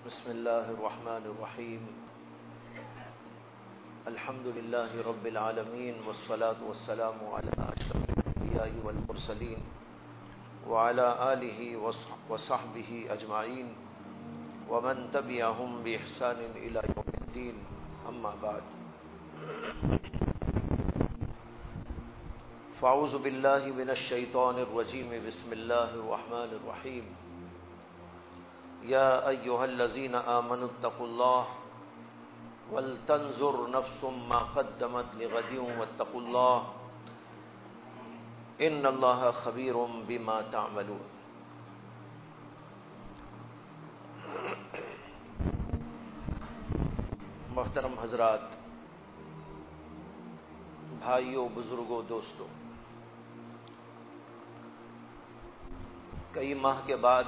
بسم الله الرحمن الرحيم. الحمد لله رب العالمين، والصلاة والسلام على أشرف الأنبياء والمرسلين وعلى آله وصحبه أجمعين ومن تبعهم بإحسان إلى يوم الدين. أما بعد، فأعوذ بالله من الشيطان الرجيم. بسم الله الرحمن الرحيم. يا أيها الذين آمنوا اتقوا الله ولتنظر نفس ما قدمت لغد واتقوا الله إن الله خبير بما تعملون. محترم حضرات، بھائیوں، بزرگوں، دوستوں، کئی ماہ کے بعد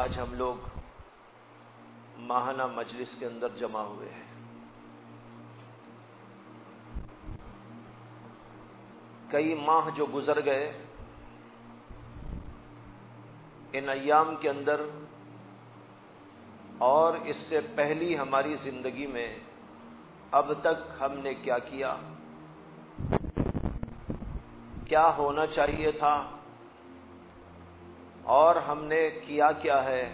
آج ہم لوگ ماہانہ مجلس کے اندر جمع ہوئے ہیں. کئی ماہ جو گزر گئے، ان ایام کے اندر اور اس سے پہلی ہماری زندگی میں اب تک ہم نے کیا کیا، کیا ہونا چاہیے تھا، اور ہم نے کیا کیا ہے،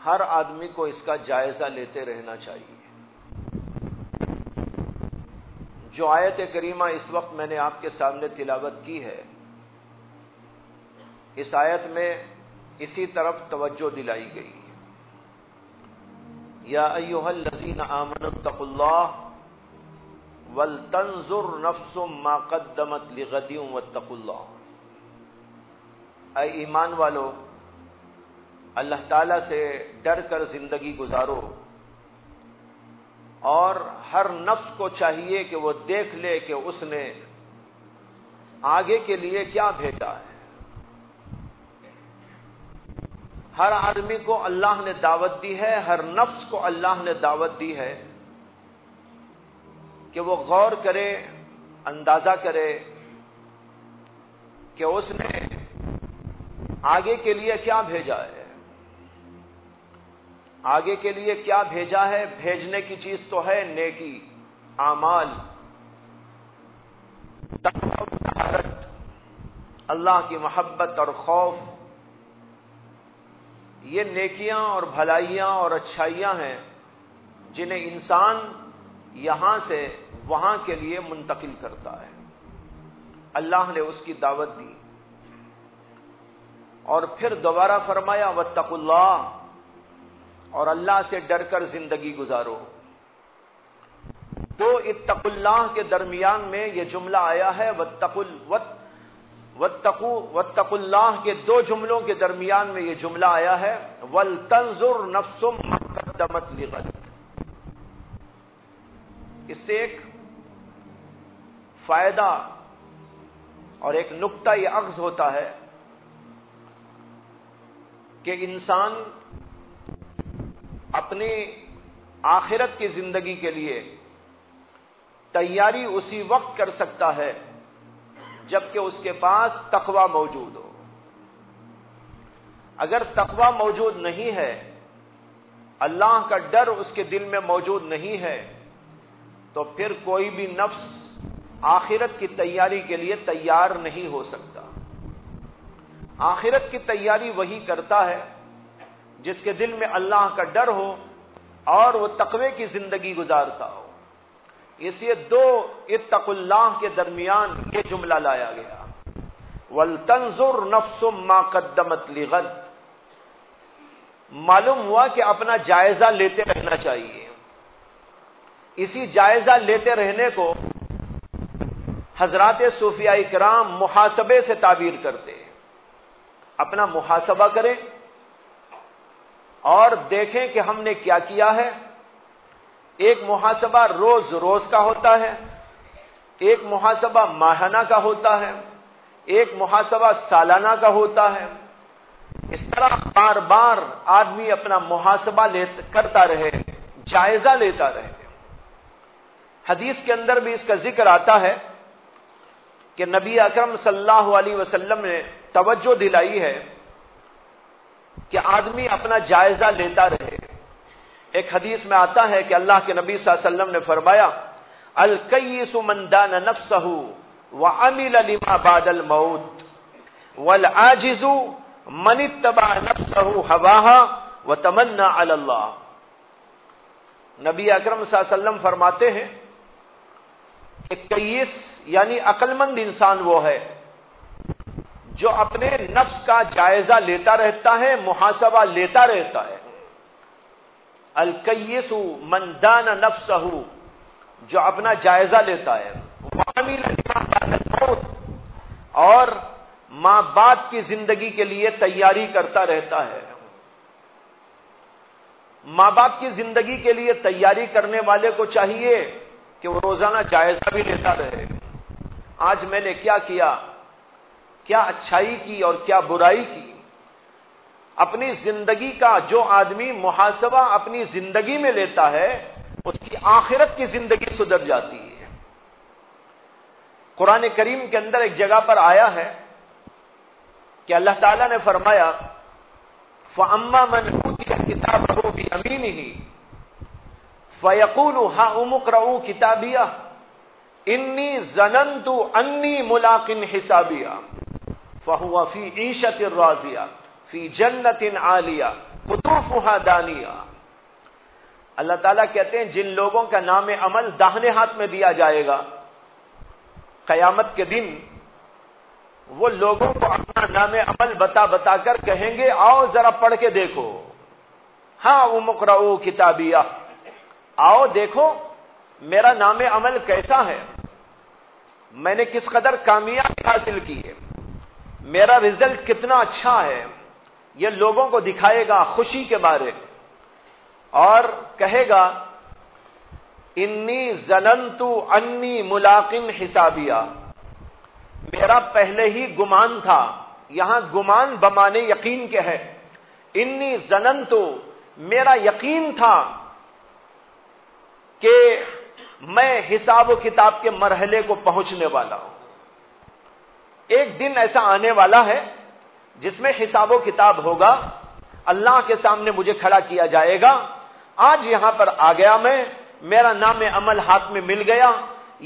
ہر آدمی کو اس کا جائزہ لیتے رہنا چاہیے. جو آیت کریمہ اس وقت میں نے آپ کے سامنے تلاوت کی ہے، اس آیت میں اسی طرف توجہ دلائی گئی. یا ایھا الذین آمنوا اتقوا اللہ ولتنظر نفس ما قدمت لغد واتقوا اللہ. اے ایمان والو، اللہ تعالیٰ سے ڈر کر زندگی گزارو، اور ہر نفس کو چاہیے کہ وہ دیکھ لے کہ اس نے آگے کے لیے کیا بھیجا ہے. ہر آدمی کو اللہ نے دعوت دی ہے، ہر نفس کو اللہ نے دعوت دی ہے کہ وہ غور کرے، اندازہ کرے کہ اس نے آگے کے لیے کیا بھیجا ہے. آگے کے لیے کیا بھیجا ہے؟ بھیجنے کی چیز تو ہے نیکی، اعمال، تقویٰ و طہارت، اللہ کی محبت اور خوف. یہ نیکیاں اور بھلائیاں اور اچھائیاں ہیں جنہیں انسان یہاں سے وہاں کے لیے منتقل کرتا ہے. اللہ نے اس کی دعوت دی، اور پھر دوبارہ فرمایا واتقوا اللہ، اور اللہ سے ڈر کر زندگی گزارو. دو اتقوا اللہ کے درمیان میں یہ جملہ آیا ہے. واتقوا اللہ کے دو جملوں کے درمیان میں یہ جملہ آیا ہے ولتنظر نفس ما قدمت لغد. اس سے ایک فائدہ اور ایک نقطہ یہ اخذ ہوتا ہے کہ انسان اپنی آخرت کی زندگی کے لیے تیاری اسی وقت کر سکتا ہے جبکہ اس کے پاس تقویٰ موجود ہو. اگر تقویٰ موجود نہیں ہے، اللہ کا ڈر اس کے دل میں موجود نہیں ہے، تو پھر کوئی بھی نفس آخرت کی تیاری کے لیے تیار نہیں ہو سکتا. آخرت کی تیاری وہی کرتا ہے جس کے دل میں اللہ کا ڈر ہو اور وہ تقوی کی زندگی گزارتا ہو. اس لیے دو اتقوا اللہ کے درمیان یہ جملہ لایا گیا وَلْتَنْظُرْ نَفْسٌ مَا قَدَّمَتْ لِغَدٍ. معلوم ہوا کہ اپنا جائزہ لیتے رہنا چاہیے. اسی جائزہ لیتے رہنے کو حضرات صوفیاء کرام محاسبے سے تعبیر کرتے ہیں. اپنا محاسبہ کریں اور دیکھیں کہ ہم نے کیا کیا ہے. ایک محاسبہ روز روز کا ہوتا ہے، ایک محاسبہ ماہانہ کا ہوتا ہے، ایک محاسبہ سالانہ کا ہوتا ہے. اس طرح بار بار آدمی اپنا محاسبہ کرتا رہے، جائزہ لیتا رہے. حدیث کے اندر بھی اس کا ذکر آتا ہے کہ نبی اکرم صلی اللہ علیہ وسلم نے توجہ دلائی ہے کہ آدمی اپنا جائزہ لیتا رہے۔ ایک حدیث میں آتا ہے کہ اللہ کے نبی صلی اللہ علیہ وسلم نے فرمایا الکیس من دان نفسہ وعمل لما بعد الموت والعاجز من اتبع نفسہ ہواها وتمنى علی اللہ۔ نبی اکرم صلی اللہ علیہ وسلم فرماتے ہیں کہ کیس یعنی عقل مند انسان وہ ہے جو اپنے نفس کا جائزہ لیتا رہتا ہے، محاسبہ لیتا رہتا ہے۔ الکیس من دان نفسہ، جو اپنا جائزہ لیتا ہے، وعمل لما بعد الموت، اور ماں باپ کی زندگی کے لیے تیاری کرتا رہتا ہے۔ ماں باپ کی زندگی کے لیے تیاری کرنے والے کو چاہیے کہ وہ روزانہ جائزہ بھی لیتا رہے، آج میں نے کیا کیا، کیا اچھائی کی اور کیا برائی کی۔ اپنی زندگی کا جو آدمی محاسبہ اپنی زندگی میں لیتا ہے، اس کی آخرت کی زندگی سدھر جاتی ہے۔ قرآن کریم کے اندر ایک جگہ پر آیا ہے کہ اللہ تعالیٰ نے فرمایا فَأَمَّا مَنْ أُوتِيَ كِتَابَهُ بِيَمِينِهِ فَيَقُولُ هَاؤُمُ اقْرَءُوا كِتَابِيَهْ إِنِّي ظَنَنْتُ أَنِّي مُلَاقٍ حِسَابِيَهْ فَهُوَ فِي عِيشَةٍ رَاضِيَةٍ فِي جَنَّةٍ عَالِيَةٍ قُطُوفُهَا دَانِيَةٌ۔ اللہ تعالیٰ کہتے ہیں جن لوگوں کا نام عمل داہنے ہاتھ میں دیا جائے گا قیامت کے دن، وہ لوگوں کو اپنا نام عمل بتا بتا کر کہیں گے آؤ ذرا پڑھ کے دیکھو، ہاں اقرؤوا کتابیہ، آؤ دیکھو میرا نام عمل کیسا ہے، میں نے کس قدر کامیابی حاصل کی ہے، میرا رزلٹ کتنا اچھا ہے، یہ لوگوں کو دکھائے گا خوشی کے بارے، اور کہے گا انی ظننت انی ملاق حسابیہ، میرا پہلے ہی گمان تھا، یہاں گمان بمانے یقین کے ہے، انی ظننت میرا یقین تھا کہ میں حساب و کتاب کے مرحلے کو پہنچنے والا ہوں۔ ایک دن ایسا آنے والا ہے جس میں حساب و کتاب ہوگا، اللہ کے سامنے مجھے کھڑا کیا جائے گا، آج یہاں پر آ گیا میں، میرا نام عمل ہاتھ میں مل گیا،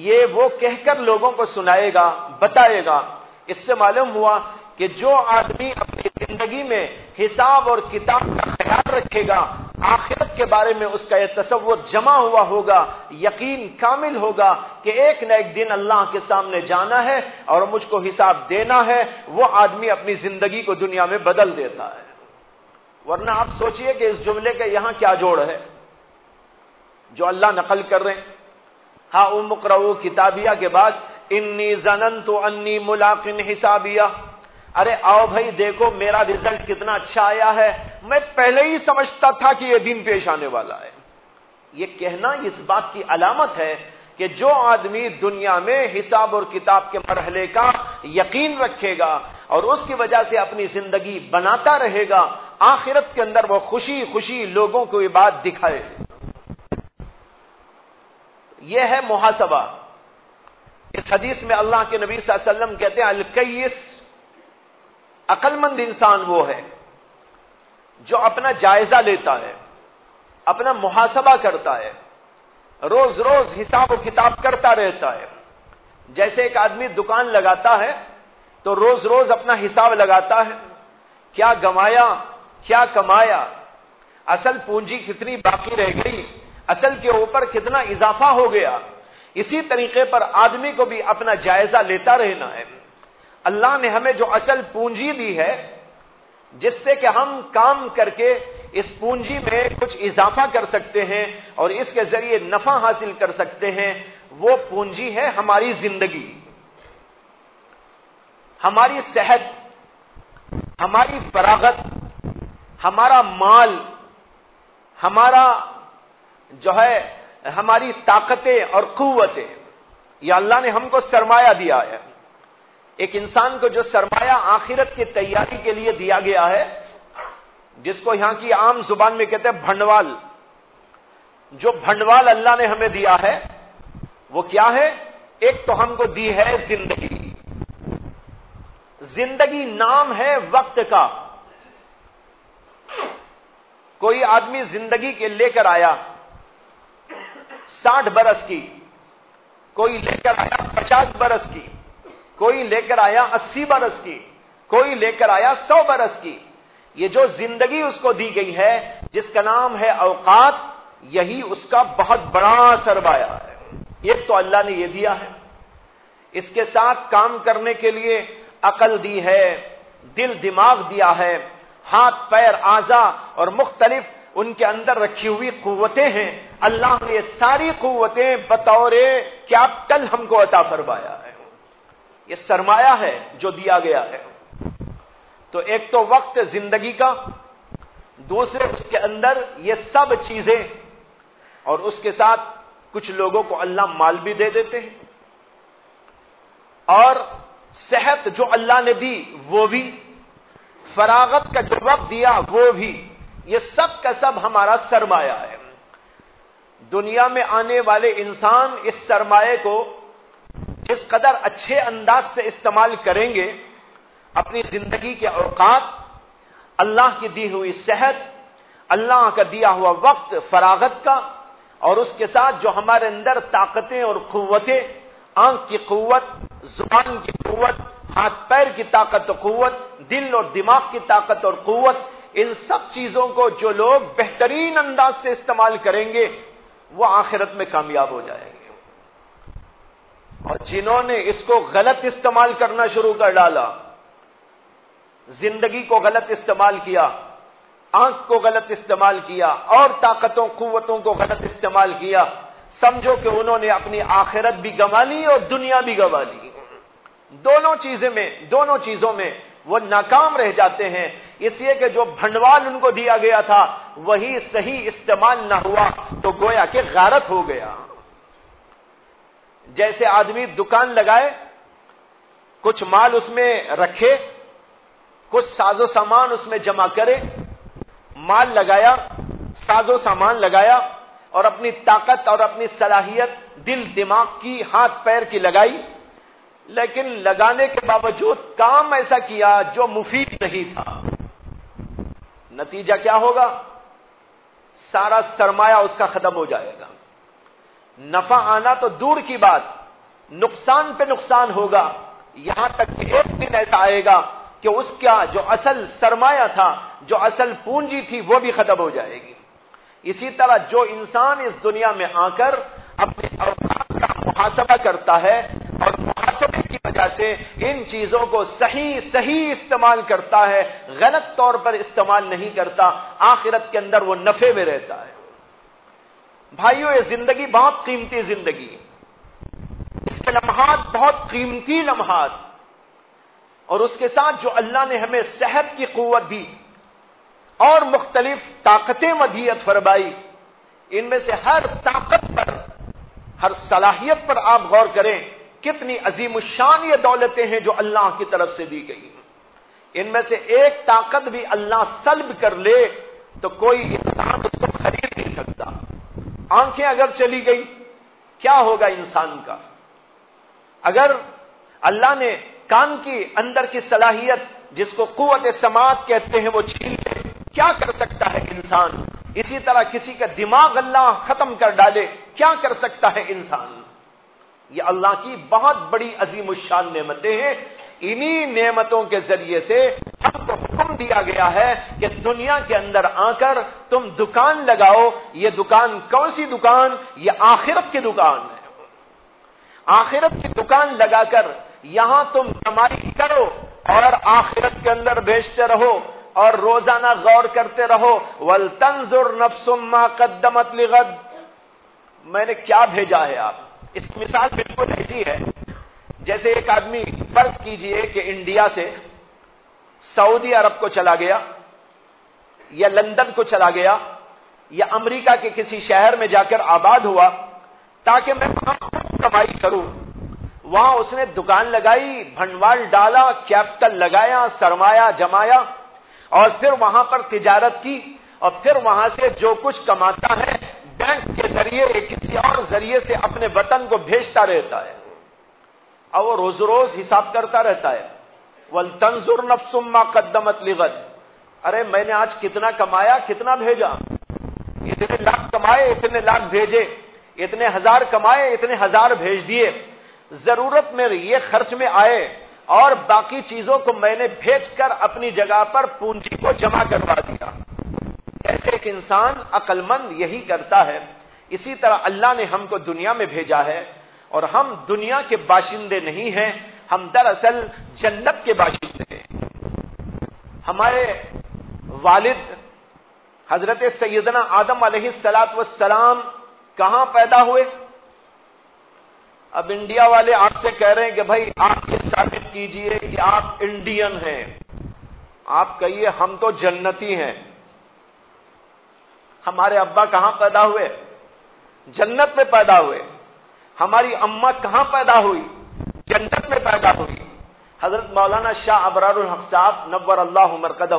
یہ وہ کہہ کر لوگوں کو سنائے گا، بتائے گا۔ اس سے معلوم ہوا کہ جو آدمی اپنی زندگی میں حساب اور کتاب کا خیال رکھے گا، آخرت کے بارے میں اس کا یہ تصور جمع ہوا ہوگا، یقین کامل ہوگا کہ ایک نہ ایک دن اللہ کے سامنے جانا ہے اور مجھ کو حساب دینا ہے، وہ آدمی اپنی زندگی کو دنیا میں بدل دیتا ہے۔ ورنہ آپ سوچئے کہ اس جملے کے یہاں کیا جوڑ ہے جو اللہ نقل کر رہے ہیں، ہاں اقرؤوا کتابیہ کے بعد انی ظننت انی ملاق حسابیہ، ارے آؤ بھائی دیکھو میرا رزلٹ کتنا اچھا آیا ہے، میں پہلے ہی سمجھتا تھا کہ یہ دن پیش آنے والا ہے۔ یہ کہنا اس بات کی علامت ہے کہ جو آدمی دنیا میں حساب اور کتاب کے مرحلے کا یقین رکھے گا اور اس کی وجہ سے اپنی زندگی بناتا رہے گا، آخرت کے اندر وہ خوشی خوشی لوگوں کو یہ بات دکھائے۔ یہ ہے محاسبہ۔ اس حدیث میں اللہ کے نبی صلی اللہ علیہ وسلم کہتے ہیں الکیس، عقل مند انسان وہ ہے جو اپنا جائزہ لیتا ہے، اپنا محاسبہ کرتا ہے، روز روز حساب و کتاب کرتا رہتا ہے۔ جیسے ایک آدمی دکان لگاتا ہے تو روز روز اپنا حساب لگاتا ہے، کیا گمایا کیا کمایا، اصل پونجی کتنی باقی رہ گئی، اصل کے اوپر کتنا اضافہ ہو گیا۔ اسی طریقے پر آدمی کو بھی اپنا جائزہ لیتا رہنا ہے۔ اللہ نے ہمیں جو اصل پونجی دی ہے جس سے کہ ہم کام کر کے اس پونجی میں کچھ اضافہ کر سکتے ہیں اور اس کے ذریعے نفع حاصل کر سکتے ہیں، وہ پونجی ہے ہماری زندگی، ہماری صحت، ہماری فراغت، ہمارا مال، ہمارا جو ہے ہماری طاقتیں اور قوتیں، یہ اللہ نے ہم کو سرمایہ دیا ہے۔ ایک انسان کو جو سرمایہ آخرت کی تیاری کے لیے دیا گیا ہے، جس کو یہاں کی عام زبان میں کہتے ہیں بھنڈوال، جو بھنڈوال اللہ نے ہمیں دیا ہے وہ کیا ہے؟ ایک تو ہم کو دی ہے زندگی۔ زندگی نام ہے وقت کا، کوئی آدمی زندگی کے لے کر آیا 60 برس کی، کوئی لے کر آیا 50 برس کی، کوئی لے کر آیا 80 برس کی، کوئی لے کر آیا 100 برس کی. یہ جو زندگی اس کو دی گئی ہے جس کا نام ہے اوقات، یہی اس کا بہت بڑا سرمایہ ہے. ایک تو اللہ نے یہ دیا ہے، اس کے ساتھ کام کرنے کے لیے عقل دی ہے، دل دماغ دیا ہے، ہاتھ پیر اعضاء اور مختلف ان کے اندر رکھی ہوئی قوتیں ہیں. اللہ نے یہ ساری قوتیں بطور کیپٹل ہم کو عطا فرمایا ہے. یہ سرمایہ ہے جو دیا گیا ہے. تو ایک تو وقت زندگی کا، دوسرے اس کے اندر یہ سب چیزیں، اور اس کے ساتھ کچھ لوگوں کو اللہ مال بھی دے دیتے ہیں، اور صحت جو اللہ نے دی وہ بھی، فراغت کا جو وقت دیا وہ بھی، یہ سب کا سب ہمارا سرمایہ ہے. دنیا میں آنے والے انسان اس سرمایہ کو جس قدر اچھے انداز سے استعمال کریں گے، اپنی زندگی کے اوقات، اللہ کی دی ہوئی صحت، اللہ کا دیا ہوا وقت فراغت کا، اور اس کے ساتھ جو ہمارے اندر طاقتیں اور قوتیں، آنکھ کی قوت، زبان کی قوت، ہاتھ پیر کی طاقت و قوت، دل اور دماغ کی طاقت اور قوت، ان سب چیزوں کو جو لوگ بہترین انداز سے استعمال کریں گے وہ آخرت میں کامیاب ہو جائیں گے. اور جنہوں نے اس کو غلط استعمال کرنا شروع کر ڈالا، زندگی کو غلط استعمال کیا، آنکھ کو غلط استعمال کیا، اور طاقتوں قوتوں کو غلط استعمال کیا، سمجھو کہ انہوں نے اپنی آخرت بھی گنوا لی اور دنیا بھی گنوا لی. دونوں چیزوں میں وہ ناکام رہ جاتے ہیں، اس لیے کہ جو بھنڈوال ان کو دیا گیا تھا وہی صحیح استعمال نہ ہوا تو گویا کہ غارت ہو گیا. جیسے آدمی دکان لگائے، کچھ مال اس میں رکھے، کچھ ساز و سامان اس میں جمع کرے، مال لگایا، ساز و سامان لگایا، اور اپنی طاقت اور اپنی صلاحیت دل دماغ کی، ہاتھ پیر کی لگائی، لیکن لگانے کے باوجود کام ایسا کیا جو مفید نہیں تھا. نتیجہ کیا ہوگا؟ سارا سرمایہ اس کا ختم ہو جائے گا. نفع آنا تو دور کی بات، نقصان پہ نقصان ہوگا. یہاں تک کہ ایک دن ایسا آئے گا کہ اس کا جو اصل سرمایہ تھا، جو اصل پونجی تھی، وہ بھی ختم ہو جائے گی. اسی طرح جو انسان اس دنیا میں آ کر اپنے اوقات کا محاسبہ کرتا ہے اور محاسبے کی وجہ سے ان چیزوں کو صحیح استعمال کرتا ہے، غلط طور پر استعمال نہیں کرتا، آخرت کے اندر وہ نفع میں رہتا ہے. بھائیو، یہ زندگی بہت قیمتی زندگی، اس کے لمحات بہت قیمتی لمحات، اور اس کے ساتھ جو اللہ نے ہمیں صحت کی قوت دی اور مختلف طاقتیں ودیعت فرمائی، ان میں سے ہر طاقت پر، ہر صلاحیت پر آپ غور کریں، کتنی عظیم الشان یہ دولتیں ہیں جو اللہ کی طرف سے دی گئی. ان میں سے ایک طاقت بھی اللہ سلب کر لے تو کوئی انسان اس کو خرید نہیں سکتا. آنکھیں اگر چلی گئی کیا ہوگا انسان کا؟ اگر اللہ نے کان کی اندر کی صلاحیت جس کو قوت سماعت کہتے ہیں وہ چھین لے، کیا کر سکتا ہے انسان؟ اسی طرح کسی کا دماغ اللہ ختم کر ڈالے، کیا کر سکتا ہے انسان؟ یہ اللہ کی بہت بڑی عظیم الشان نعمتیں ہیں. انہی نعمتوں کے ذریعے سے ہم کو حکم دیا گیا ہے کہ دنیا کے اندر آ کر تم دکان لگاؤ. یہ دکان کون سی دکان؟ یہ آخرت کی دکان ہے. آخرت کی دکان لگا کر یہاں تم کمائی کرو اور آخرت کے اندر بیچتے رہو، اور روزانہ غور کرتے رہو. وَلْتَنْظُرْ نَفْسٌ مَا قَدَّمَتْ لِغَدٍ. میں نے کیا بھیجا ہے آپ. اس کی مثال بالکل ایسی ہے جیسے ایک آدمی فرض کیجئے کہ انڈیا سے سعودی عرب کو چلا گیا، یا لندن کو چلا گیا، یا امریکہ کے کسی شہر میں جا کر آباد ہوا تاکہ میں وہاں خوب کمائی کروں. وہاں اس نے دکان لگائی، بھنڈوال ڈالا، کیپٹل لگایا، سرمایہ جمایا، اور پھر وہاں پر تجارت کی، اور پھر وہاں سے جو کچھ کماتا ہے بینک کے ذریعے کسی اور ذریعے سے اپنے وطن کو بھیجتا رہتا ہے، اور وہ روز روز حساب کرتا رہتا ہے. وَلْتَنْظُرْ نَفْسٌ مَا قَدَّمَتْ لِغَدٍ. ارے میں نے آج کتنا کمایا، کتنا بھیجا، اتنے لاکھ کمائے اتنے لاکھ بھیجے، اتنے ہزار کمائے اتنے ہزار بھیج دیے، ضرورت میں یہ خرچ میں آئے اور باقی چیزوں کو میں نے بھیج کر اپنی جگہ پر پونجی کو جمع کروا دیا۔ ایسے ایک انسان عقل مند یہی کرتا ہے۔ اسی طرح اللہ نے ہم کو دنیا میں بھیجا ہے اور ہم دنیا کے باشندے نہیں ہیں، ہم دراصل جنت کے باشندے ہیں۔ ہمارے والد حضرت سیدنا آدم علیہ السلام کہاں پیدا ہوئے؟ اب انڈیا والے آپ سے کہہ رہے ہیں کہ بھائی آپ یہ ثابت کیجئے کہ آپ انڈین ہیں، آپ کہیے ہم تو جنتی ہیں۔ ہمارے ابا کہاں پیدا ہوئے؟ جنت میں پیدا ہوئے۔ ہماری اماں کہاں پیدا ہوئی؟ جنت میں پیدا ہوئی۔ حضرت مولانا شاہ ابرار الحق صاحب نور اللہ مرقدہ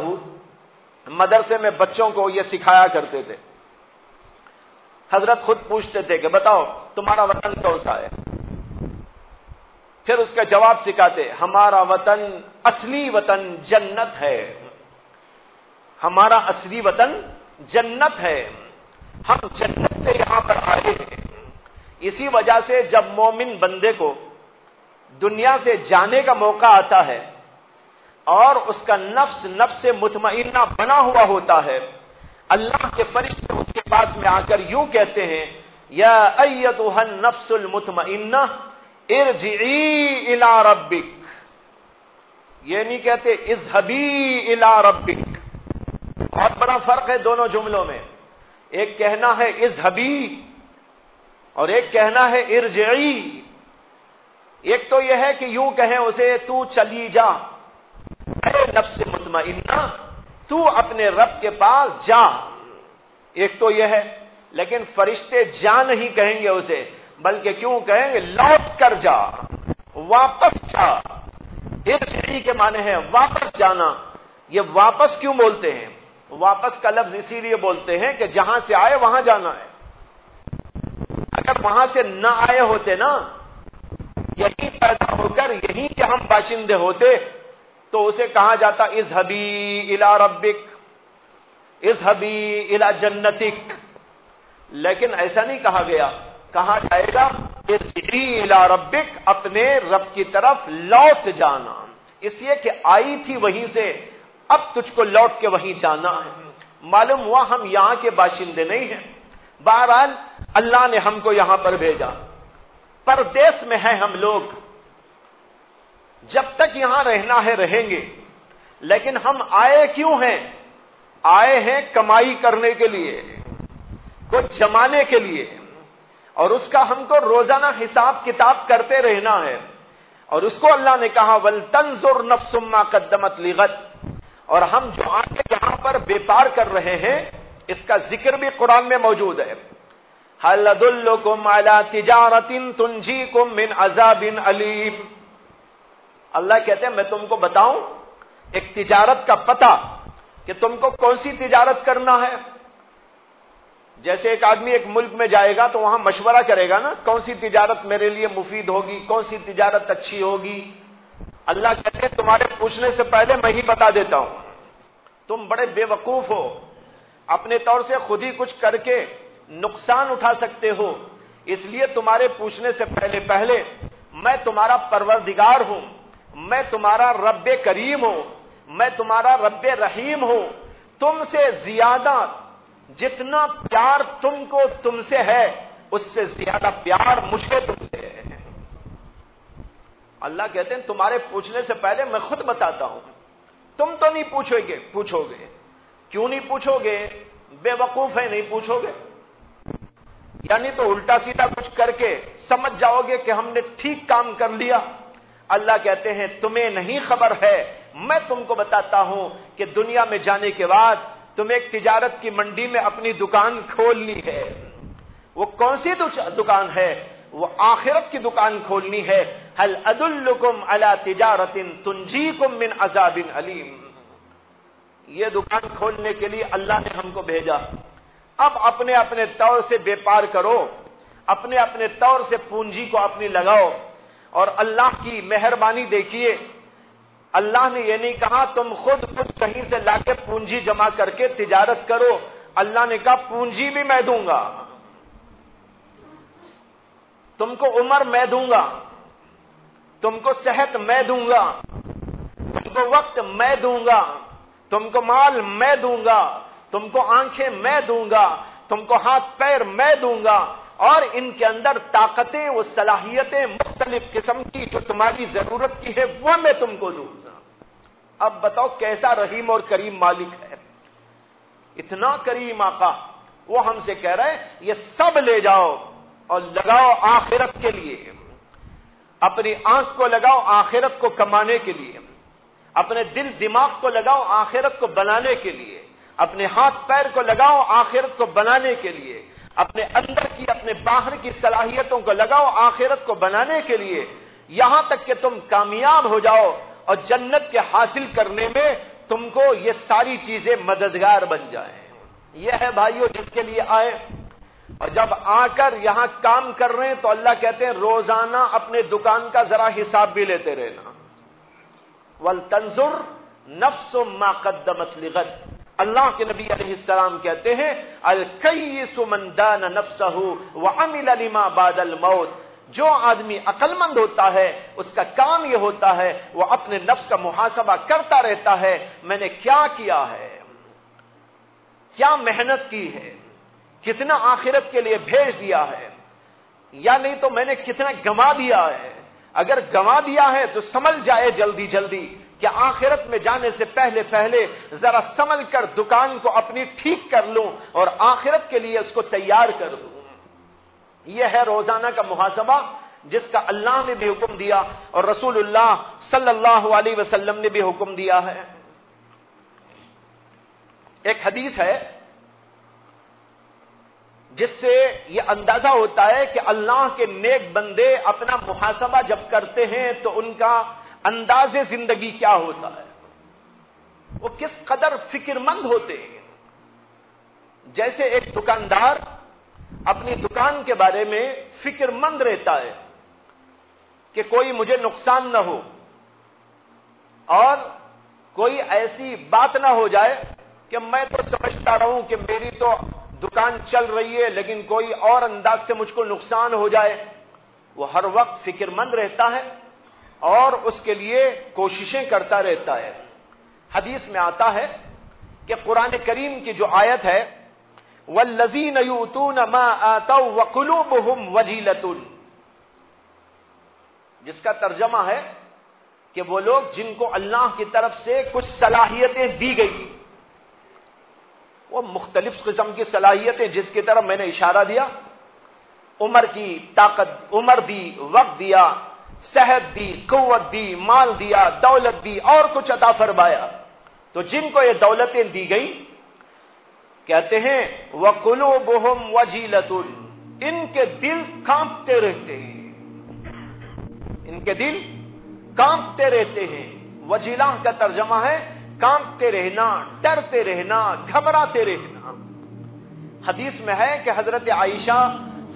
مدرسے میں بچوں کو یہ سکھایا کرتے تھے۔ حضرت خود پوچھتے تھے کہ بتاؤ تمہارا وطن کون سا ہے؟ پھر اس کا جواب سکھاتے، ہمارا وطن، اصلی وطن جنت ہے، ہمارا اصلی وطن جنت ہے، ہم جنت سے یہاں پر آئے ہیں۔ اسی وجہ سے جب مومن بندے کو دنیا سے جانے کا موقع آتا ہے اور اس کا نفس مطمئنہ بنا ہوا ہوتا ہے، اللہ کے فرشتے اس کے پاس میں آ کر یوں کہتے ہیں، یا ایتھا النفس المطمئنہ ارجعی الی ربک۔ یہ نہیں کہتے اذهبی الی ربک۔ بہت بڑا فرق ہے دونوں جملوں میں، ایک کہنا ہے اذهبی اور ایک کہنا ہے ارجعی۔ ایک تو یہ ہے کہ یوں کہیں اسے تو چلی جا، اے نفس مطمئنہ تو اپنے رب کے پاس جا، ایک تو یہ ہے۔ لیکن فرشتے جا نہیں کہیں گے اسے، بلکہ کیوں کہیں گے؟ لوٹ کر جا، واپس جا۔ ارجعی کے معنی ہے واپس جانا۔ یہ واپس کیوں بولتے ہیں؟ واپس کا لفظ اسی لیے بولتے ہیں کہ جہاں سے آئے وہاں جانا ہے۔ اگر وہاں سے نہ آئے ہوتے نا، یہیں پیدا ہو کر یہیں کے ہم باشندے ہوتے تو اسے کہا جاتا اذهبی الی ربک، اذهبی الی جنتک۔ لیکن ایسا نہیں کہا گیا، کہا جائے گا ارجعی الی ربک، اپنے رب کی طرف لوٹ جانا، اس لیے کہ آئی تھی وہیں سے، اب تجھ کو لوٹ کے وہیں جانا ہے۔ معلوم ہوا ہم یہاں کے باشندے نہیں ہیں۔ بہرحال اللہ نے ہم کو یہاں پر بھیجا، پردیس میں ہیں ہم لوگ، جب تک یہاں رہنا ہے رہیں گے، لیکن ہم آئے کیوں ہیں؟ آئے ہیں کمائی کرنے کے لیے، کچھ جمانے کے لیے، اور اس کا ہم کو روزانہ حساب کتاب کرتے رہنا ہے۔ اور اس کو اللہ نے کہا وَلْتَنْظُرْ نَفْسٌ مَّا قَدَّمَتْ لِغَدٍ۔ اور ہم جو آگے یہاں پر بیپار کر رہے ہیں، اس کا ذکر بھی قرآن میں موجود ہے۔ هَلْ أَدُلُّكُمْ عَلَىٰ تِجَارَةٍ تُنْجِيكُم مِّنْ عَذَابٍ أَلِيمٍ۔ اللہ کہتے ہیں میں تم کو بتاؤں ایک تجارت کا پتہ کہ تم کو کون سی تجارت کرنا ہے۔ جیسے ایک آدمی ایک ملک میں جائے گا تو وہاں مشورہ کرے گا نا، کون سی تجارت میرے لیے مفید ہوگی، کون سی تجارت اچھی ہوگی۔ اللہ کہتے ہیں تمہارے پوچھنے سے پہلے میں ہی بتا دیتا ہوں، تم بڑے بے وقوف ہو، اپنے طور سے خود ہی کچھ کر کے نقصان اٹھا سکتے ہو، اس لیے تمہارے پوچھنے سے پہلے میں تمہارا پروردگار ہوں، میں تمہارا رب کریم ہوں، میں تمہارا رب رحیم ہوں، تم سے زیادہ جتنا پیار تم کو تم سے ہے اس سے زیادہ پیار مجھے تم سے ہے۔ اللہ کہتے ہیں تمہارے پوچھنے سے پہلے میں خود بتاتا ہوں، تم تو نہیں پوچھو گے۔ کیوں نہیں پوچھو گے؟ بے وقوف ہے، نہیں پوچھو گے، یعنی تو الٹا سیدھا کچھ کر کے سمجھ جاؤ گے کہ ہم نے ٹھیک کام کر لیا۔ اللہ کہتے ہیں تمہیں نہیں خبر ہے، میں تم کو بتاتا ہوں کہ دنیا میں جانے کے بعد تم ایک تجارت کی منڈی میں اپنی دکان کھولنی ہے۔ وہ کون سی دکان ہے؟ وہ آخرت کی دکان کھولنی ہے۔ هل ادلکم علی تجارۃ تنجیکم من عذاب علیم۔ یہ دکان کھولنے کے لیے اللہ نے ہم کو بھیجا۔ اب اپنے اپنے طور سے بیپار کرو، اپنے اپنے طور سے پونجی کو اپنی لگاؤ، اور اللہ کی مہربانی دیکھیے، اللہ نے یہ نہیں کہا تم خود کچھ کہیں سے لا کے پونجی جمع کر کے تجارت کرو، اللہ نے کہا پونجی بھی میں دوں گا، تم کو عمر میں دوں گا، تم کو صحت میں دوں گا، تم کو وقت میں دوں گا، تم کو مال میں دوں گا، تم کو آنکھیں میں دوں گا، تم کو ہاتھ پیر میں دوں گا، اور ان کے اندر طاقتیں و صلاحیتیں مختلف قسم کی جو تمہاری ضرورت کی ہے وہ میں تم کو دوں گا۔ اب بتاؤ کیسا رحیم اور کریم مالک ہے، اتنا کریم آقا، وہ ہم سے کہہ رہے ہیں یہ سب لے جاؤ اور لگاؤ آخرت کے لیے، اپنی آنکھ کو لگاؤ آخرت کو کمانے کے لیے، اپنے دل دماغ کو لگاؤ آخرت کو بنانے کے لیے، اپنے ہاتھ پیر کو لگاؤ آخرت کو بنانے کے لیے، اپنے اندر کی اپنے باہر کی صلاحیتوں کو لگاؤ آخرت کو بنانے کے لیے، یہاں تک کہ تم کامیاب ہو جاؤ اور جنت کے حاصل کرنے میں تم کو یہ ساری چیزیں مددگار بن جائیں۔ یہ ہے بھائیو جس کے لیے آئے، اور جب آ کر یہاں کام کر رہے ہیں تو اللہ کہتے ہیں روزانہ اپنے دکان کا ذرا حساب بھی لیتے رہنا۔ وَلْتَنْظُرْ نَفْسٌ مَا قَدَّمَتْ لِغَدٍ، اللہ کے نبی علیہ السلام کہتے ہیں الکیس من دان نفسہ وعمل لما بعد الموت، جو آدمی عقل مند ہوتا ہے اس کا کام یہ ہوتا ہے وہ اپنے نفس کا محاسبہ کرتا رہتا ہے، میں نے کیا کیا ہے، کیا محنت کی ہے، کتنا آخرت کے لیے بھیج دیا ہے، یا نہیں تو میں نے کتنا گنوا دیا ہے۔ اگر گنوا دیا ہے تو سمجھ جائے جلدی جلدی کہ آخرت میں جانے سے پہلے ذرا سمجھ کر دکان کو اپنی ٹھیک کر لوں اور آخرت کے لیے اس کو تیار کر دوں۔ یہ ہے روزانہ کا محاسبہ جس کا اللہ نے بھی حکم دیا اور رسول اللہ صلی اللہ علیہ وسلم نے بھی حکم دیا ہے۔ ایک حدیث ہے جس سے یہ اندازہ ہوتا ہے کہ اللہ کے نیک بندے اپنا محاسبہ جب کرتے ہیں تو ان کا انداز زندگی کیا ہوتا ہے، وہ کس قدر فکر مند ہوتے ہیں۔ جیسے ایک دکاندار اپنی دکان کے بارے میں فکر مند رہتا ہے کہ کوئی مجھے نقصان نہ ہو اور کوئی ایسی بات نہ ہو جائے کہ میں تو سمجھتا رہوں کہ میری تو دکان چل رہی ہے لیکن کوئی اور انداز سے مجھ کو نقصان ہو جائے، وہ ہر وقت فکر مند رہتا ہے اور اس کے لیے کوششیں کرتا رہتا ہے۔ حدیث میں آتا ہے کہ قرآن کریم کی جو آیت ہے وَالَّذِينَ يُؤْتُونَ مَا آتَوْا وَقُلُوبُهُمْ وَجِلَةٌ، جس کا ترجمہ ہے کہ وہ لوگ جن کو اللہ کی طرف سے کچھ صلاحیتیں دی گئی، وہ مختلف قسم کی صلاحیتیں جس کی طرف میں نے اشارہ دیا، عمر کی طاقت، عمر دی، وقت دیا، صحت دی، قوت دی، مال دیا، دولت دی اور کچھ عطا فرمایا، تو جن کو یہ دولتیں دی گئی کہتے ہیں وَقُلُوبُهُمْ وَجِلَةٌ، ان کے دل کانپتے رہتے ہیں، ان کے دل کانپتے رہتے ہیں۔ وجیلہ کا ترجمہ ہے کانپتے رہنا، ڈرتے رہنا، گھبراتے رہنا۔ حدیث میں ہے کہ حضرت عائشہ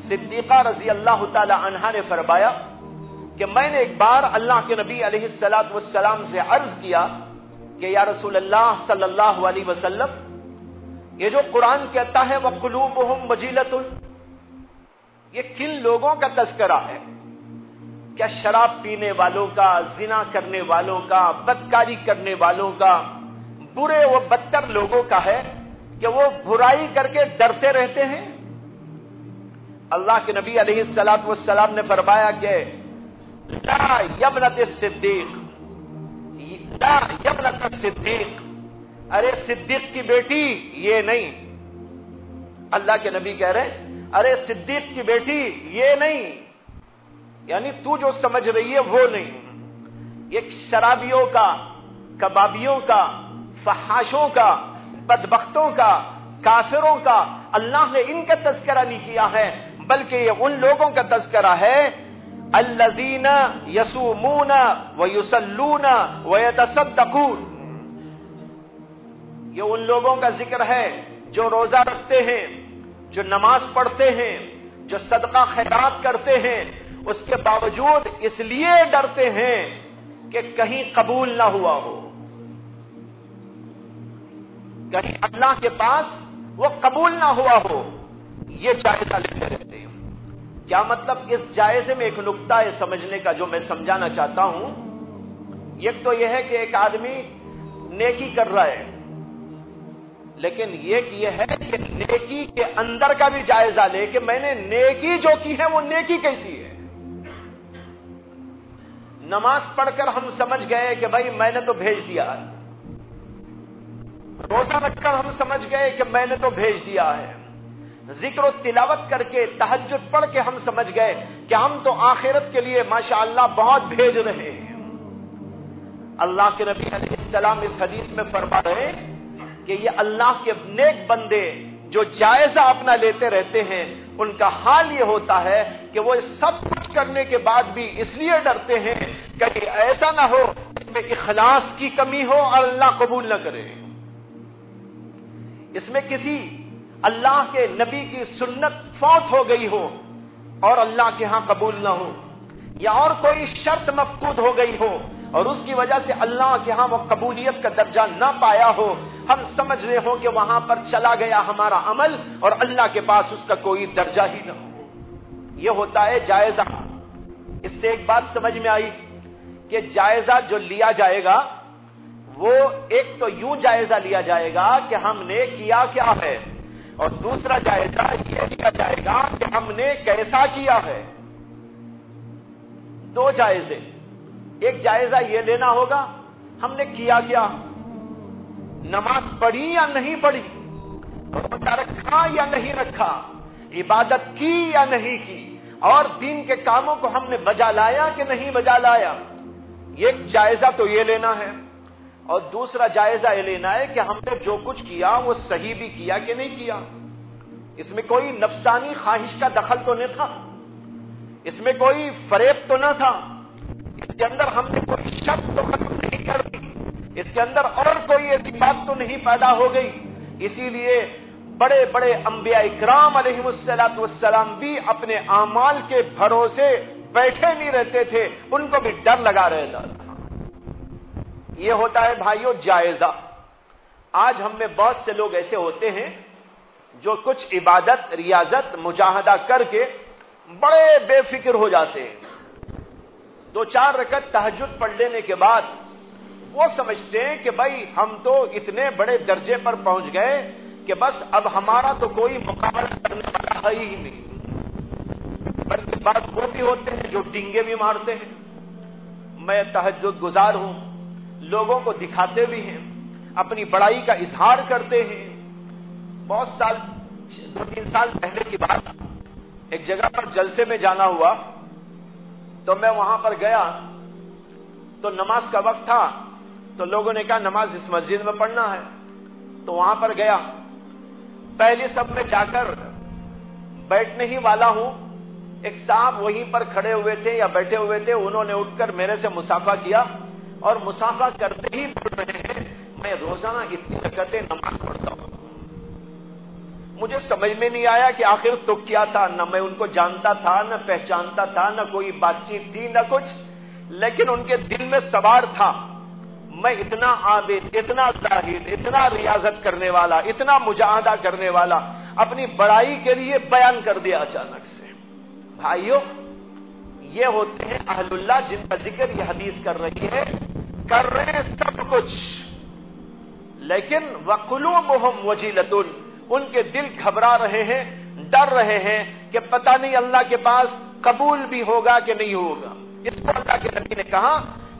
صدیقہ رضی اللہ تعالی عنہا نے فرمایا کہ میں نے ایک بار اللہ کے نبی علیہ الصلوۃ والسلام سے عرض کیا کہ یا رسول اللہ صلی اللہ علیہ وسلم، یہ جو قرآن کہتا ہے وَقُلُوبُهُمْ وَجِلَةٌ، یہ کن لوگوں کا تذکرہ ہے؟ کیا شراب پینے والوں کا، زنا کرنے والوں کا، بدکاری کرنے والوں کا، برے و بدتر لوگوں کا ہے کہ وہ برائی کر کے ڈرتے رہتے ہیں؟ اللہ کے نبی علیہ الصلوۃ والسلام نے فرمایا کہ لا یبنت الصدیق، لا یبنت الصدیق، ارے صدیق کی بیٹی یہ نہیں۔ اللہ کے نبی کہہ رہے ارے صدیق کی بیٹی یہ نہیں، یعنی تو جو سمجھ رہی ہے وہ نہیں۔ یہ شرابیوں کا، کبابیوں کا، فحاشوں کا، بدبختوں کا، کافروں کا اللہ نے ان کا تذکرہ نہیں کیا ہے، بلکہ یہ ان لوگوں کا تذکرہ ہے الذین یصومون ویصلون ویتصدقون، یہ ان لوگوں کا ذکر ہے جو روزہ رکھتے ہیں، جو نماز پڑھتے ہیں، جو صدقہ خیرات کرتے ہیں، اس کے باوجود اس لیے ڈرتے ہیں کہ کہیں قبول نہ ہوا ہو، کہیں اللہ کے پاس وہ قبول نہ ہوا ہو، یہ جائزہ لیتے رہتے ہیں۔ کیا مطلب؟ اس جائزے میں ایک نقطہ ہے سمجھنے کا جو میں سمجھانا چاہتا ہوں۔ ایک تو یہ ہے کہ ایک آدمی نیکی کر رہا ہے، لیکن یہ ہے کہ نیکی کے اندر کا بھی جائزہ لے کہ میں نے نیکی جو کی ہے وہ نیکی کیسی ہے۔ نماز پڑھ کر ہم سمجھ گئے کہ بھائی میں نے تو بھیج دیا ہے، روزہ رکھ کر ہم سمجھ گئے کہ میں نے تو بھیج دیا ہے، ذکر و تلاوت کر کے تہجد پڑھ کے ہم سمجھ گئے کہ ہم تو آخرت کے لیے ماشاءاللہ بہت بھیج رہے ہیں۔ اللہ کے نبی علیہ السلام اس حدیث میں فرما رہے ہیں کہ یہ اللہ کے نیک بندے جو جائزہ اپنا لیتے رہتے ہیں، ان کا حال یہ ہوتا ہے کہ وہ سب کچھ کرنے کے بعد بھی اس لیے ڈرتے ہیں کہ ایسا نہ ہو اس میں اخلاص کی کمی ہو اور اللہ قبول نہ کرے، اس میں کسی اللہ کے نبی کی سنت فوت ہو گئی ہو اور اللہ کے ہاں قبول نہ ہو، یا اور کوئی شرط مفقود ہو گئی ہو اور اس کی وجہ سے اللہ کے ہاں وہ قبولیت کا درجہ نہ پایا ہو، ہم سمجھ رہے ہوں کہ وہاں پر چلا گیا ہمارا عمل اور اللہ کے پاس اس کا کوئی درجہ ہی نہ ہو۔ یہ ہوتا ہے جائزہ۔ اس سے ایک بات سمجھ میں آئی کہ جائزہ جو لیا جائے گا وہ ایک تو یوں جائزہ لیا جائے گا کہ ہم نے کیا کیا ہے، اور دوسرا جائزہ یہ لیا جائے گا کہ ہم نے کیسا کیا ہے۔ دو جائزے، ایک جائزہ یہ لینا ہوگا ہم نے کیا کیا، نماز پڑھی یا نہیں پڑھی، روزہ رکھا یا نہیں رکھا، عبادت کی یا نہیں کی، اور دین کے کاموں کو ہم نے بجا لایا کہ نہیں بجا لایا۔ ایک جائزہ تو یہ لینا ہے، اور دوسرا جائزہ یہ لینا ہے کہ ہم نے جو کچھ کیا وہ صحیح بھی کیا کہ نہیں کیا، اس میں کوئی نفسانی خواہش کا دخل تو نہیں تھا، اس میں کوئی فریب تو نہ تھا، اس کے اندر ہم نے کوئی شک تو ختم نہیں کر دی، اس کے اندر اور کوئی ایسی بات تو نہیں پیدا ہو گئی۔ اسی لیے بڑے بڑے انبیاء اکرام علیہم السلام بھی اپنے اعمال کے بھروسے بیٹھے نہیں رہتے تھے، ان کو بھی ڈر لگا رہتا تھا۔ یہ ہوتا ہے بھائیوں جائزہ۔ آج ہم میں بہت سے لوگ ایسے ہوتے ہیں جو کچھ عبادت ریاضت مجاہدہ کر کے بڑے بے فکر ہو جاتے ہیں، 2-4 رکعت تہجد پڑھ لینے کے بعد وہ سمجھتے ہیں کہ بھائی ہم تو اتنے بڑے درجے پر پہنچ گئے کہ بس اب ہمارا تو کوئی مقابلہ کرنے والا ہے ہی نہیں۔ بلکہ بعض وہ بھی ہوتے ہیں جو ڈنگے بھی مارتے ہیں، میں تہجد گزار ہوں، لوگوں کو دکھاتے بھی ہیں، اپنی بڑائی کا اظہار کرتے ہیں۔ بہت سال 2-3 سال پہلے کی بات، ایک جگہ پر جلسے میں جانا ہوا تو میں وہاں پر گیا تو نماز کا وقت تھا، تو لوگوں نے کہا نماز اس مسجد میں پڑھنا ہے، تو وہاں پر گیا، پہلی صف میں جا کر بیٹھنے ہی والا ہوں، ایک صاحب وہیں پر کھڑے ہوئے تھے یا بیٹھے ہوئے تھے، انہوں نے اٹھ کر میرے سے مصافحہ کیا، اور مصافحہ کرتے ہی پڑھ رہے ہیں میں روزانہ اتنی رکعتیں نماز پڑھتا ہوں۔ مجھے سمجھ میں نہیں آیا کہ آخر تو کیا تھا، نہ میں ان کو جانتا تھا، نہ پہچانتا تھا، نہ کوئی بات چیت تھی، نہ کچھ، لیکن ان کے دل میں سوار تھا میں اتنا عابد، اتنا زاہد، اتنا ریاضت کرنے والا، اتنا مجاہدہ کرنے والا، اپنی بڑائی کے لیے بیان کر دیا اچانک سے۔ بھائیوں یہ ہوتے ہیں اہل اللہ جن کا ذکر یہ حدیث کر رہی ہے، کر رہے ہیں سب کچھ، لیکن وقلوبہم وجیلۃ، ان کے دل گھبرا رہے ہیں، ڈر رہے ہیں کہ پتہ نہیں اللہ کے پاس قبول بھی ہوگا کہ نہیں ہوگا۔ اس کو اللہ کے نبی نے کہا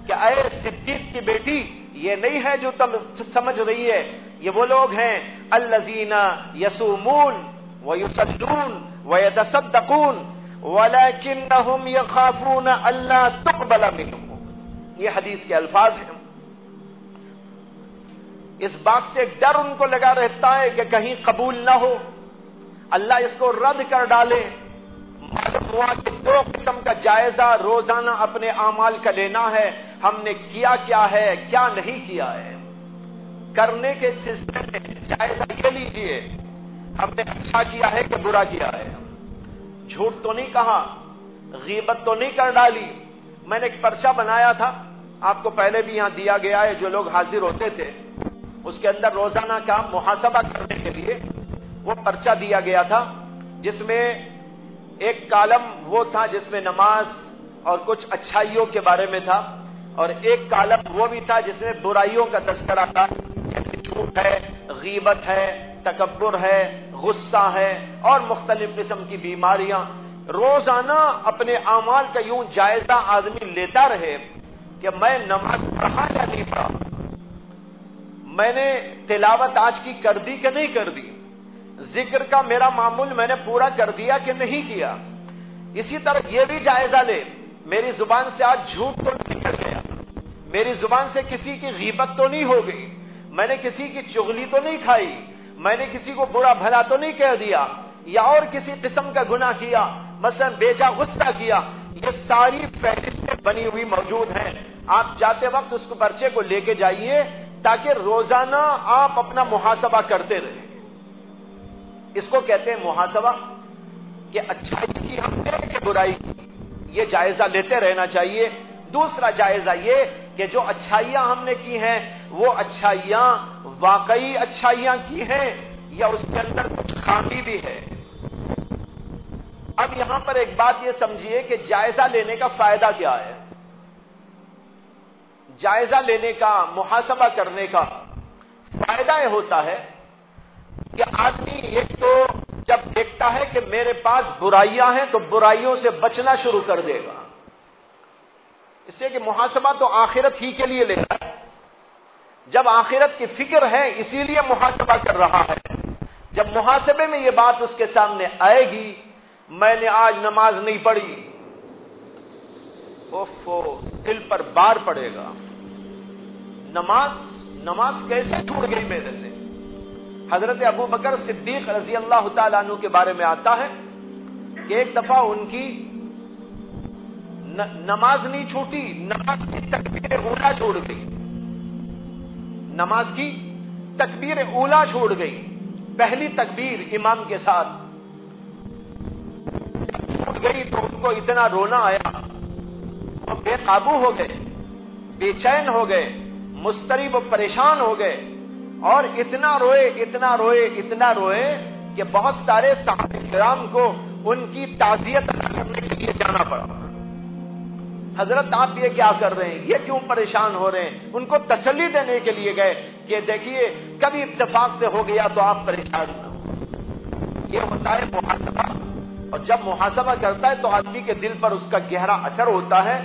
کہ اے صدیق کی بیٹی، یہ نہیں ہے جو تم سمجھ رہی ہے، یہ وہ لوگ ہیں الذین یصومون ویصلون ویتصدقون ولکنہم یخافون الا تقبل منہم۔ یہ حدیث کے الفاظ ہیں۔ اس بات سے ڈر ان کو لگا رہتا ہے کہ کہیں قبول نہ ہو، اللہ اس کو رد کر ڈالے۔ معلوم ہوا کہ 2 قسم کا جائزہ روزانہ اپنے اعمال کا لینا ہے، ہم نے کیا کیا ہے، کیا نہیں کیا ہے۔ کرنے کے سلسلے میں جائزہ یہ لیجئے ہم نے اچھا کیا ہے کہ برا کیا ہے، جھوٹ تو نہیں کہا، غیبت تو نہیں کر ڈالی۔ میں نے ایک پرچہ بنایا تھا آپ کو پہلے بھی یہاں دیا گیا ہے، جو لوگ حاضر ہوتے تھے اس کے اندر روزانہ کا محاسبہ کرنے کے لیے وہ پرچہ دیا گیا تھا، جس میں ایک کالم وہ تھا جس میں نماز اور کچھ اچھائیوں کے بارے میں تھا، اور ایک کالم وہ بھی تھا جس میں برائیوں کا تذکرہ تھا، جیسے جھوٹ ہے، غیبت ہے، تکبر ہے، غصہ ہے اور مختلف قسم کی بیماریاں۔ روزانہ اپنے اعمال کا یوں جائزہ آدمی لیتا رہے کہ میں نماز پڑھا یا نہیں پڑھا، میں نے تلاوت آج کی کر دی کہ نہیں کر دی، ذکر کا میرا معمول میں نے پورا کر دیا کہ نہیں کیا۔ اسی طرح یہ بھی جائزہ لے، میری زبان سے آج جھوٹ تو نہیں نکل گیا، میری زبان سے کسی کی غیبت تو نہیں ہو گئی، میں نے کسی کی چغلی تو نہیں کھائی، میں نے کسی کو برا بھلا تو نہیں کہہ دیا، یا اور کسی قسم کا گناہ کیا، مثلا بیجا غصہ کیا۔ یہ ساری فہرستیں بنی ہوئی موجود ہیں، آپ جاتے وقت اس کو پرچے کو لے کے جائیے تاکہ روزانہ آپ اپنا محاسبہ کرتے رہیں۔ اس کو کہتے ہیں محاسبہ، کہ اچھائی کی ہم نے کہ برائی کی، یہ جائزہ لیتے رہنا چاہیے۔ دوسرا جائزہ یہ کہ جو اچھائیاں ہم نے کی ہیں وہ اچھائیاں واقعی اچھائیاں کی ہیں یا اس کے اندر کچھ خامی بھی ہے۔ اب یہاں پر ایک بات یہ سمجھیے کہ جائزہ لینے کا فائدہ کیا ہے۔ جائزہ لینے کا، محاسبہ کرنے کا فائدہ یہ ہوتا ہے کہ آدمی ایک تو جب دیکھتا ہے کہ میرے پاس برائیاں ہیں تو برائیوں سے بچنا شروع کر دے گا، اس سے کہ محاسبہ تو آخرت ہی کے لیے لے رہا ہے، جب آخرت کی فکر ہے اسی لیے محاسبہ کر رہا ہے۔ جب محاسبے میں یہ بات اس کے سامنے آئے گی، میں نے آج نماز نہیں پڑھی، دل پر بار پڑے گا، نماز کیسے چھوٹ گئی میرے سے۔ حضرت ابو بکر صدیق رضی اللہ تعالیٰ عنہ کے بارے میں آتا ہے کہ ایک دفعہ ان کی نماز نہیں چھوٹی، نماز کی تکبیر اولا چھوڑ گئی، نماز کی تکبیر اولا چھوڑ گئی، پہلی تکبیر امام کے ساتھ جب چھوٹ گئی تو ان کو اتنا رونا آیا، وہ بے قابو ہو گئے، بے چین ہو گئے، مضطرب و پریشان ہو گئے، اور اتنا روئے کہ بہت سارے صحابہ کرام کو ان کی تعزیت ادا کرنے کے لیے جانا پڑا۔ حضرت آپ یہ کیا کر رہے ہیں، یہ کیوں پریشان ہو رہے ہیں؟ ان کو تسلی دینے کے لیے گئے کہ دیکھیے کبھی اتفاق سے ہو گیا تو آپ پریشان نہ ہو۔ یہ ہوتا ہے محاسبہ، اور جب محاسبہ کرتا ہے تو آدمی کے دل پر اس کا گہرا اثر ہوتا ہے۔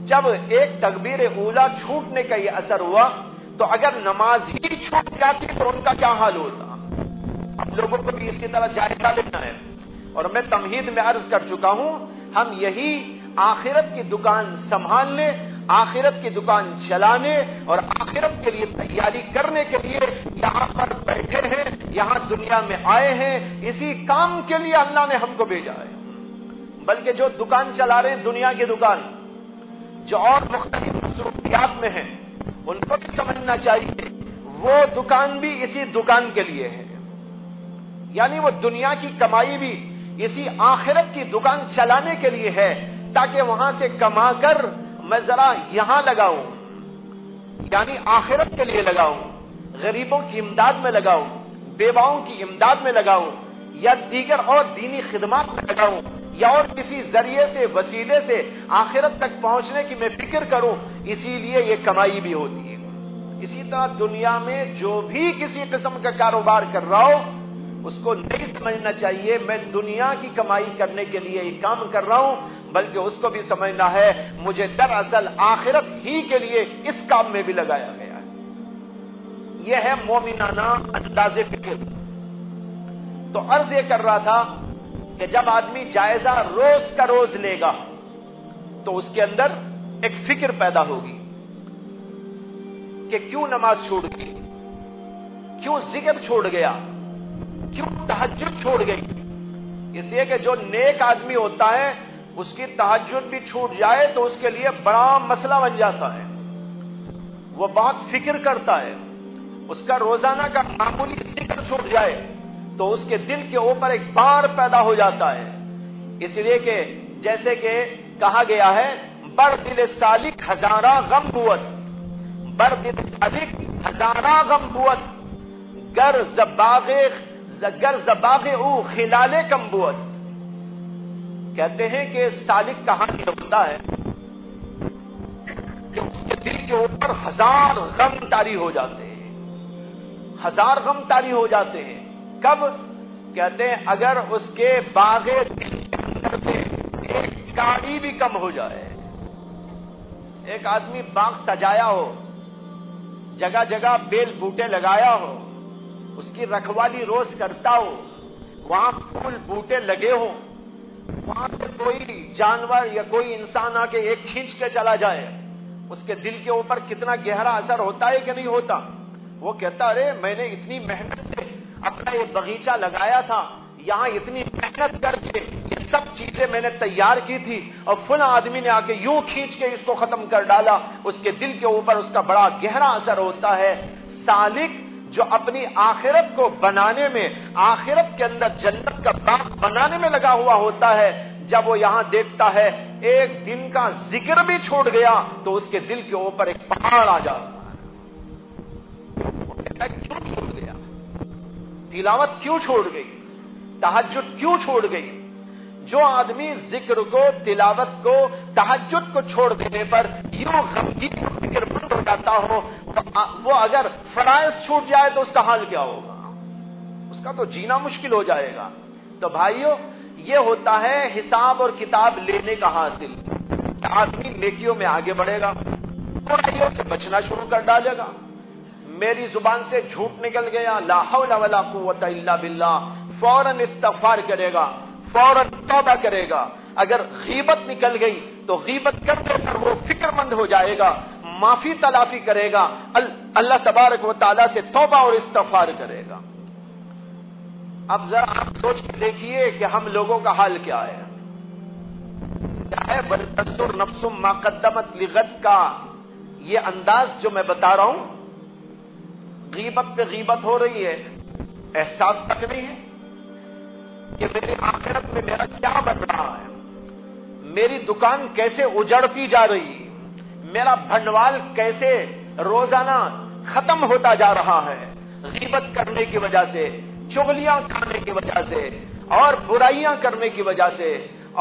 جب ایک تکبیر اولا چھوٹنے کا یہ اثر ہوا تو اگر نماز ہی چھوٹ جاتی تو ان کا کیا حال ہوتا؟ اب لوگوں کو بھی اس کی طرح جائزہ لینا ہے، اور میں تمہید میں عرض کر چکا ہوں، ہم یہی آخرت کی دکان سنبھالنے، آخرت کی دکان چلانے اور آخرت کے لیے تیاری کرنے کے لیے یہاں پر بیٹھے ہیں، یہاں دنیا میں آئے ہیں، اسی کام کے لیے اللہ نے ہم کو بھیجا ہے۔ بلکہ جو دکان چلا رہے ہیں دنیا کی دکان، جو اور مختلف مصروفیات میں ہیں، ان کو بھی سمجھنا چاہیے وہ دکان بھی اسی دکان کے لیے ہے، یعنی وہ دنیا کی کمائی بھی اسی آخرت کی دکان چلانے کے لیے ہے، تاکہ وہاں سے کما کر میں ذرا یہاں لگاؤں، یعنی آخرت کے لیے لگاؤں، غریبوں کی امداد میں لگاؤں، بیواؤں کی امداد میں لگاؤں، یا دیگر اور دینی خدمات میں لگاؤں، یا اور کسی ذریعے سے وسیلے سے آخرت تک پہنچنے کی میں فکر کروں، اسی لیے یہ کمائی بھی ہوتی ہے۔ اسی طرح دنیا میں جو بھی کسی قسم کا کاروبار کر رہا ہو اس کو نہیں سمجھنا چاہیے میں دنیا کی کمائی کرنے کے لیے یہ کام کر رہا ہوں، بلکہ اس کو بھی سمجھنا ہے مجھے دراصل آخرت ہی کے لیے اس کام میں بھی لگایا گیا ہے۔ یہ ہے مومنانہ انداز فکر۔ تو عرض یہ کر رہا تھا کہ جب آدمی جائزہ روز کا روز لے گا تو اس کے اندر ایک فکر پیدا ہوگی کہ کیوں نماز چھوڑ گئی، کیوں ذکر چھوڑ گیا، کیوں تہجد چھوڑ گئی۔ اس لیے کہ جو نیک آدمی ہوتا ہے اس کی تہجد بھی چھوٹ جائے تو اس کے لیے بڑا مسئلہ بن جاتا ہے، وہ بہت فکر کرتا ہے، اس کا روزانہ کا معمولی ذکر چھوٹ جائے تو اس کے دل کے اوپر ایک بار پیدا ہو جاتا ہے۔ اس لیے کہ جیسے کہ کہا گیا ہے بر دل سالک ہزاراں غم بود، بر دل سالک ہزاراں غم بود، گر زباغ او خلال کم بود۔ کہتے ہیں کہ سالک کہاں یہ ہوتا ہے کہ اس کے دل کے اوپر ہزار غم طاری ہو جاتے ہیں، ہزار غم طاری ہو جاتے ہیں۔ کب؟ کہتے ہیں اگر اس کے باغ دل کے اندر سے ایک کاڑی بھی کم ہو جائے۔ ایک آدمی باغ سجایا ہو، جگہ جگہ بیل بوٹے لگایا ہو، اس کی رکھوالی روز کرتا ہو، وہاں پھول بوٹے لگے ہوں، وہاں سے کوئی جانور یا کوئی انسان آ کے ایک کھینچ کے چلا جائے، اس کے دل کے اوپر کتنا گہرا اثر ہوتا ہے کہ نہیں ہوتا؟ وہ کہتا ارے میں نے اتنی محنت سے اپنا یہ باغیچہ لگایا تھا، یہاں اتنی محنت کر کے یہ سب چیزیں میں نے تیار کی تھی، اور فلاں آدمی نے آ کے یوں کھینچ کے اس کو ختم کر ڈالا۔ اس کے دل کے اوپر اس کا بڑا گہرا اثر ہوتا ہے۔ سالک جو اپنی آخرت کو بنانے میں، آخرت کے اندر جنت کا باغ بنانے میں لگا ہوا ہوتا ہے، جب وہ یہاں دیکھتا ہے ایک دن کا ذکر بھی چھوڑ گیا تو اس کے دل کے اوپر ایک پہاڑ آ جاتا ہے۔ وہ کہتا ہے کیوں چھوڑ گیا؟ تلاوت کیوں چھوڑ گئی؟ تہجد کیوں چھوڑ گئی؟ جو آدمی ذکر کو، تلاوت کو، تہجد کو چھوڑ دینے پر یوں غمگین فکر مند ہو جاتا ہو، وہ اگر فرائض چھوٹ جائے تو اس کا حال کیا ہوگا؟ اس کا تو جینا مشکل ہو جائے گا۔ تو بھائیو، یہ ہوتا ہے حساب اور کتاب لینے کا حاصل۔ آدمی نیکیوں میں آگے بڑھے گا، برائیوں سے بچنا شروع کر ڈالے گا۔ میری زبان سے جھوٹ نکل گیا، لا حول ولا قوت الا باللہ، فوراً استغفار کرے گا، فوراً توبہ کرے گا۔ اگر غیبت نکل گئی تو غیبت کرنے پر وہ فکر مند ہو جائے گا، معافی تلافی کرے گا، اللہ تبارک و تعالیٰ سے توبہ اور استغفار کرے گا۔ اب ذرا آپ سوچ کے دیکھیے کہ ہم لوگوں کا حال کیا ہے؟ کیا ہے بلتنظر نفس ما قدمت لغد کا یہ انداز جو میں بتا رہا ہوں، غیبت پہ غیبت ہو رہی ہے، احساس تک نہیں ہے کہ میری آخرت میں میرا کیا بن رہا ہے، میری دکان کیسے اجڑتی جا رہی ہے، میرا بھنڈوال کیسے روزانہ ختم ہوتا جا رہا ہے، غیبت کرنے کی وجہ سے، چغلیاں کھانے کی وجہ سے، اور برائیاں کرنے کی وجہ سے،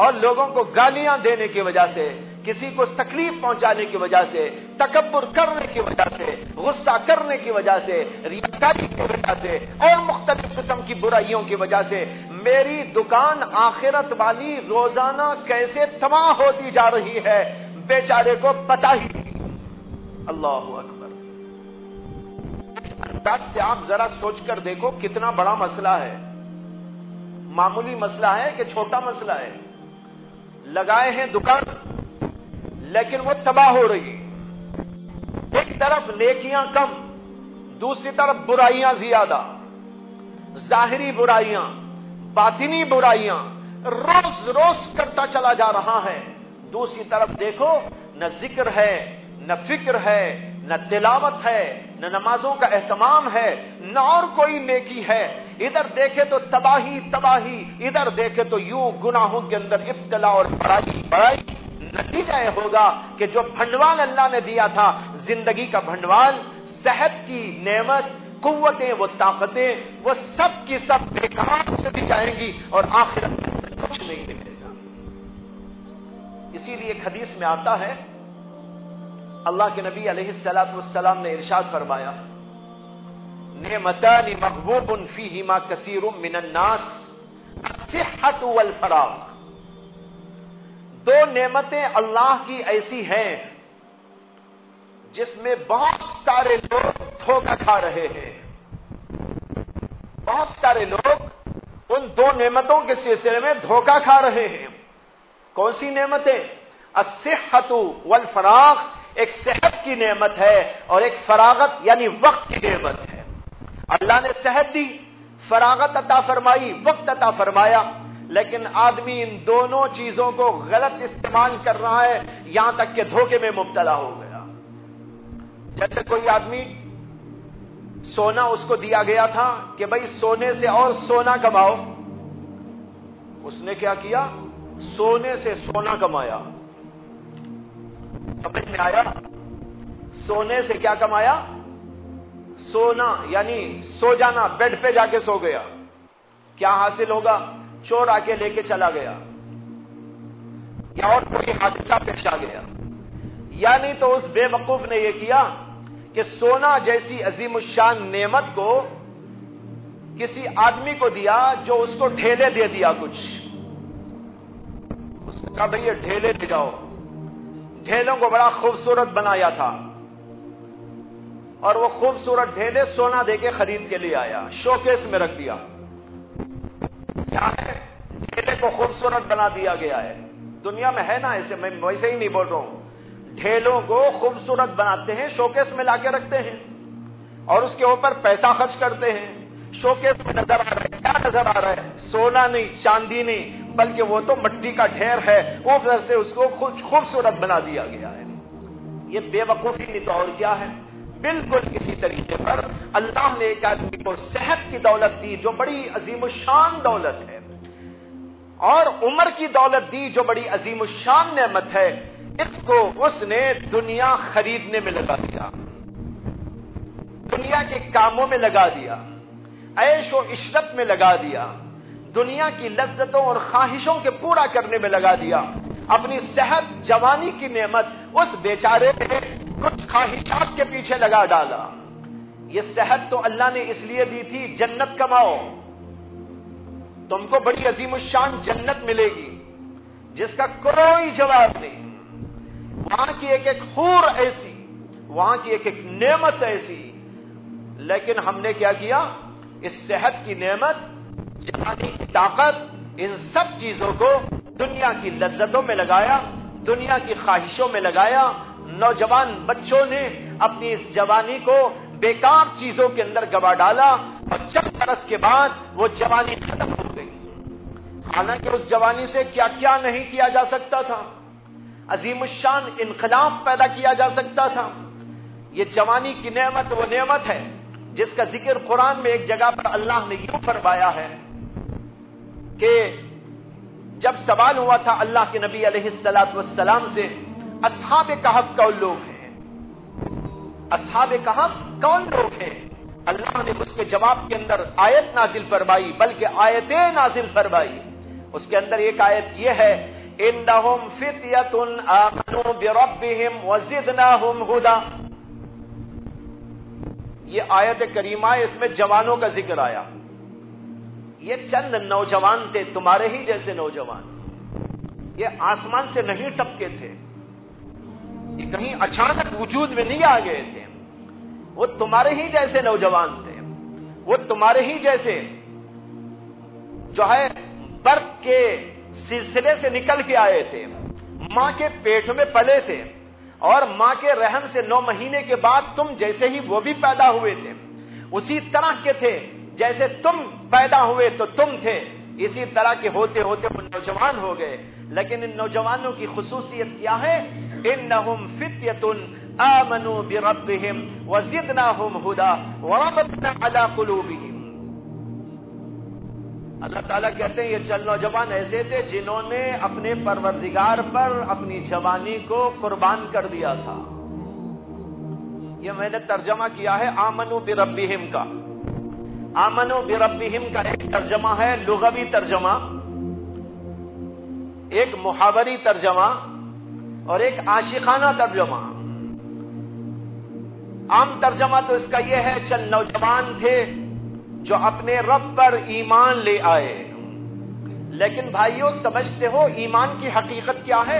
اور لوگوں کو گالیاں دینے کی وجہ سے، کسی کو تکلیف پہنچانے کی وجہ سے، تکبر کرنے کی وجہ سے، غصہ کرنے کی وجہ سے، ریاکاری کی وجہ سے، اور مختلف قسم کی برائیوں کی وجہ سے میری دکان آخرت والی روزانہ کیسے تباہ ہوتی جا رہی ہے، بیچارے کو پتہ ہی نہیں۔ اللہ اکبر۔ اس انداز سے آپ ذرا سوچ کر دیکھو کتنا بڑا مسئلہ ہے۔ معمولی مسئلہ ہے کہ چھوٹا مسئلہ ہے؟ لگائے ہیں دکان لیکن وہ تباہ ہو رہی، ایک طرف نیکیاں کم، دوسری طرف برائیاں زیادہ، ظاہری برائیاں، باطنی برائیاں، روز روز کرتا چلا جا رہا ہے۔ دوسری طرف دیکھو، نہ ذکر ہے، نہ فکر ہے، نہ تلاوت ہے، نہ نمازوں کا اہتمام ہے، نہ اور کوئی نیکی ہے۔ ادھر دیکھے تو تباہی تباہی، ادھر دیکھے تو یوں گناہوں کے اندر ابتلا اور بڑائی۔ نتیجہ یہ ہوگا کہ جو بھنڈوال اللہ نے دیا تھا، زندگی کا بھنڈوال، صحت کی نعمت، قوتیں، وہ طاقتیں، وہ سب کی سب بیکار سے دی جائیں گی اور آخرت میں کچھ نہیں ملے گا۔ اسی لیے ایک حدیث میں آتا ہے، اللہ کے نبی علیہ الصلوۃ والسلام نے ارشاد فرمایا، نعمتان مغبوب فیہما کثیر من الناس، الصحۃ والفراغ۔ دو نعمتیں اللہ کی ایسی ہیں جس میں بہت سارے لوگ دھوکہ کھا رہے ہیں۔ بہت سارے لوگ ان دو نعمتوں کے سلسلے میں دھوکہ کھا رہے ہیں۔ کون سی نعمتیں؟ الصحۃ والفراغ، ایک صحت کی نعمت ہے اور ایک فراغت یعنی وقت کی نعمت ہے۔ اللہ نے صحت دی، فراغت عطا فرمائی، وقت عطا فرمایا، لیکن آدمی ان دونوں چیزوں کو غلط استعمال کر رہا ہے، یہاں تک کہ دھوکے میں مبتلا ہو گیا۔ جیسے کوئی آدمی، سونا اس کو دیا گیا تھا کہ بھئی سونے سے اور سونا کماؤ، اس نے کیا کیا؟ سونے سے سونا کمایا، سمجھ میں آیا؟ سونے سے کیا کمایا؟ سونا یعنی سو جانا، بیڈ پہ جا کے سو گیا، کیا حاصل ہوگا؟ چور آ کے لے کے چلا گیا یا اور کوئی حادثہ پیش آ گیا. یعنی تو اس بے وقوف نے یہ کیا کہ سونا جیسی عظیم الشان نعمت کو کسی آدمی کو دیا جو اس کو ڈھیلے دے دیا. کچھ اس نے کہا بھئی یہ ڈھیلے دے جاؤ. ڈھیلوں کو بڑا خوبصورت بنایا تھا اور وہ خوبصورت ڈھیلے سونا دے کے خرید کے لیے آیا، شوکیس میں رکھ دیا. کیا ہے؟ ڈھیلے کو خوبصورت بنا دیا گیا ہے. دنیا میں ہے نا ایسے، میں ویسے ہی نہیں بول رہا ہوں. ڈھیلوں کو خوبصورت بناتے ہیں، شوکیس میں لا کے رکھتے ہیں اور اس کے اوپر پیسہ خرچ کرتے ہیں. شوکیس میں نظر آ رہا ہے، کیا نظر آ رہا ہے؟ سونا نہیں، چاندی نہیں، بلکہ وہ تو مٹی کا ڈھیر ہے. وہ وجہ سے اس کو خوبصورت بنا دیا گیا ہے. یہ بے وقوفی نہیں تو اور کیا ہے؟ بالکل اسی طریقے پر اللہ نے ایک آدمی کو صحت کی دولت دی جو بڑی عظیم الشان دولت ہے، اور عمر کی دولت دی جو بڑی عظیم الشان نعمت ہے. اس کو اس نے دنیا خریدنے میں لگا دیا، دنیا کے کاموں میں لگا دیا، عیش و عشرت میں لگا دیا، دنیا کی لذتوں اور خواہشوں کے پورا کرنے میں لگا دیا. اپنی صحت، جوانی کی نعمت اس بیچارے نے کچھ خواہشات کے پیچھے لگا ڈالا. یہ صحت تو اللہ نے اس لیے دی تھی جنت کماؤ، تم کو بڑی عظیم الشان جنت ملے گی جس کا کوئی جواب نہیں. وہاں کی ایک ایک حور ایسی، وہاں کی ایک ایک نعمت ایسی. لیکن ہم نے کیا کیا؟ اس صحت کی نعمت، جوانی کی طاقت، ان سب چیزوں کو دنیا کی لذتوں میں لگایا، دنیا کی خواہشوں میں لگایا. نوجوان بچوں نے اپنی اس جوانی کو بیکار چیزوں کے اندر گوا ڈالا اور چند برس کے بعد وہ جوانی ختم ہو گئی. حالانکہ اس جوانی سے کیا کیا نہیں کیا جا سکتا تھا، عظیم الشان انقلاب پیدا کیا جا سکتا تھا. یہ جوانی کی نعمت وہ نعمت ہے جس کا ذکر قرآن میں ایک جگہ پر اللہ نے یوں فرمایا ہے کہ جب سوال ہوا تھا اللہ کے نبی علیہ الصلوۃ والسلام سے، اصحاب کہف کون لوگ ہیں؟ اصحاب کہف کون لوگ ہیں؟ اللہ نے اس کے جواب کے اندر آیت نازل فرمائی، بلکہ آیتیں نازل فرمائی. اس کے اندر ایک آیت یہ ہے، انہم فتیۃ آمنوا بربہم وزدناہم ھدی. یہ آیت کریمہ ہے، اس میں جوانوں کا ذکر آیا. یہ چند نوجوان تھے، تمہارے ہی جیسے نوجوان. یہ آسمان سے نہیں ٹپکے تھے، یہ کہیں اچانک وجود میں نہیں آ گئے تھے. وہ تمہارے ہی جیسے نوجوان تھے، وہ تمہارے ہی جیسے جو ہے برق کے سلسلے سے نکل کے آئے تھے، ماں کے پیٹ میں پلے تھے اور ماں کے رحم سے 9 مہینے کے بعد تم جیسے ہی وہ بھی پیدا ہوئے تھے. اسی طرح کے تھے جیسے تم پیدا ہوئے تو تم تھے، اسی طرح کے ہوتے ہوتے وہ نوجوان ہو گئے. لیکن ان نوجوانوں کی خصوصیت کیا ہے؟ انہم فتیۃ آمنوا بربہم وزدناہم ھدی وربطنا علی قلوبہم. اللہ تعالیٰ کہتے ہیں یہ چند نوجوان ایسے تھے جنہوں نے اپنے پروردگار پر اپنی جوانی کو قربان کر دیا تھا. یہ میں نے ترجمہ کیا ہے آمنوا بربہم کا. آمنوا بربہم کا ایک ترجمہ ہے لغوی ترجمہ، ایک محاوری ترجمہ اور ایک عاشقانہ ترجمہ. عام ترجمہ تو اس کا یہ ہے چند نوجوان تھے جو اپنے رب پر ایمان لے آئے. لیکن بھائیوں سمجھتے ہو ایمان کی حقیقت کیا ہے؟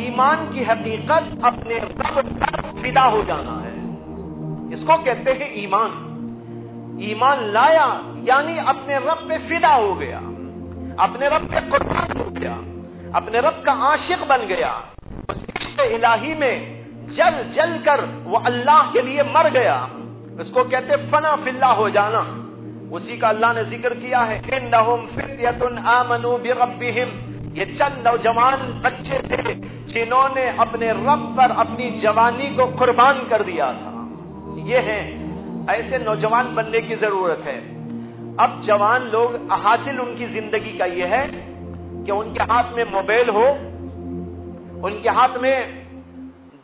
ایمان کی حقیقت اپنے رب پر فدا ہو جانا ہے. اس کو کہتے ہیں ایمان. ایمان لایا یعنی اپنے رب پہ فدا ہو گیا، اپنے رب پہ قربان ہو گیا، اپنے رب کا عاشق بن گیا. اس عشق الہی میں جل جل کر وہ اللہ کے لیے مر گیا. اس کو کہتے فنا فی اللہ ہو جانا. اسی کا اللہ نے ذکر کیا ہے انہم فتیۃ آمنوا بربہم. یہ چند نوجوان بچے تھے جنہوں نے اپنے رب پر اپنی جوانی کو قربان کر دیا تھا. یہ ہیں، ایسے نوجوان بننے کی ضرورت ہے. اب جوان لوگ حاصل ان کی زندگی کا یہ ہے کہ ان کے ہاتھ میں موبائل ہو، ان کے ہاتھ میں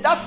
10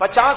50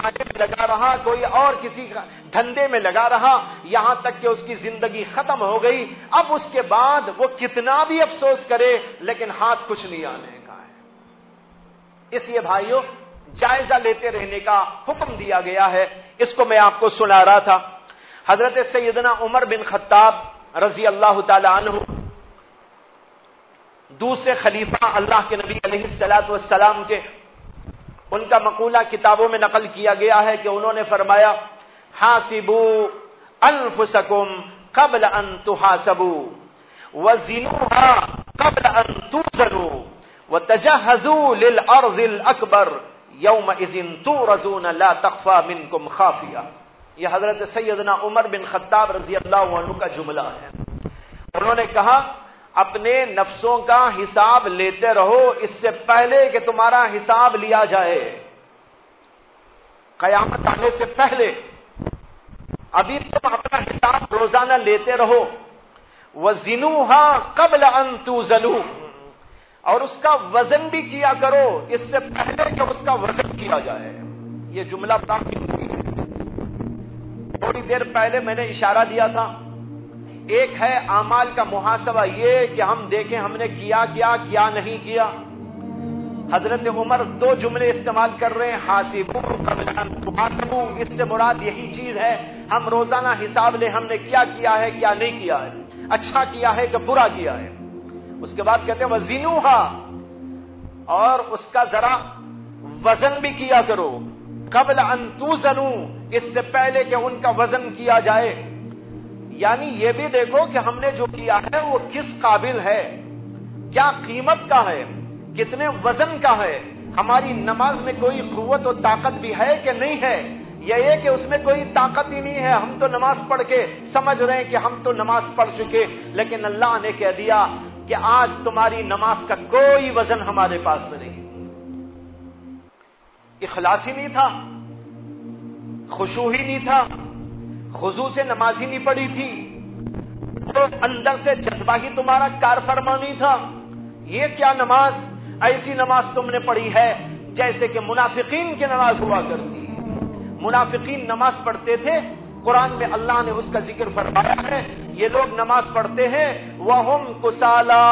کمانے میں لگا رہا، کوئی اور کسی دھندے میں لگا رہا، یہاں تک کہ اس کی زندگی ختم ہو گئی. اب اس کے بعد وہ کتنا بھی افسوس کرے لیکن ہاتھ کچھ نہیں آنے کا ہے. اس لیے بھائیوں جائزہ لیتے رہنے کا حکم دیا گیا ہے. اس کو میں آپ کو سنا رہا تھا. حضرت سیدنا عمر بن خطاب رضی اللہ تعالی عنہ دوسرے خلیفہ اللہ کے نبی علیہ الصلوۃ والسلام کے، ان کا مقولہ کتابوں میں نقل کیا گیا ہے کہ انہوں نے فرمایا حاسبوا انفسکم قبل ان تحاسبوا وزنوها قبل ان توزنوا وتجهزوا للارض الاکبر یومئذ تورزون لا تخفى منکم خافیہ. یہ حضرت سیدنا عمر بن خطاب رضی اللہ عنہ کا جملہ ہے. انہوں نے کہا اپنے نفسوں کا حساب لیتے رہو اس سے پہلے کہ تمہارا حساب لیا جائے. قیامت آنے سے پہلے ابھی تم اپنا حساب روزانہ لیتے رہو. وَزِنُوهَا قَبْلَ أَن تُوزَنُوا، اور اس کا وزن بھی کیا کرو اس سے پہلے کہ اس کا وزن کیا جائے. یہ جملہ تھوڑی دیر پہلے میں نے اشارہ دیا تھا. ایک ہے اعمال کا محاسبہ، یہ کہ ہم دیکھیں ہم نے کیا نہیں کیا. حضرت عمر دو جملے استعمال کر رہے ہیں، حاسبوا قبل ان تحاسبوا. اس سے مراد یہی چیز ہے، ہم روزانہ حساب لیں ہم نے کیا ہے کیا نہیں کیا ہے، اچھا کیا ہے کہ برا کیا ہے. اس کے بعد کہتے ہیں وزنوها، اور اس کا ذرا وزن بھی کیا کرو. قبل ان توزنوا، اس سے پہلے کہ ان کا وزن کیا جائے. یعنی یہ بھی دیکھو کہ ہم نے جو کیا ہے وہ کس قابل ہے، کیا قیمت کا ہے، کتنے وزن کا ہے. ہماری نماز میں کوئی قوت و طاقت بھی ہے کہ نہیں ہے. یہ کہ اس میں کوئی طاقت ہی نہیں ہے، ہم تو نماز پڑھ کے سمجھ رہے ہیں کہ ہم تو نماز پڑھ چکے، لیکن اللہ نے کہہ دیا کہ آج تمہاری نماز کا کوئی وزن ہمارے پاس میں نہیں. اخلاص ہی نہیں تھا، خشوع ہی نہیں تھا، خضوع سے نماز ہی نہیں پڑھی تھی، تو اندر سے جذبہ ہی تمہارا کار فرما نہیں تھا. یہ کیا نماز، ایسی نماز تم نے پڑھی ہے جیسے کہ منافقین کی نماز ہوا کرتی. منافقین نماز پڑھتے تھے، قرآن میں اللہ نے اس کا ذکر فرمایا ہے، یہ لوگ نماز پڑھتے ہیں وَهُمْ كُسَالَىٰ،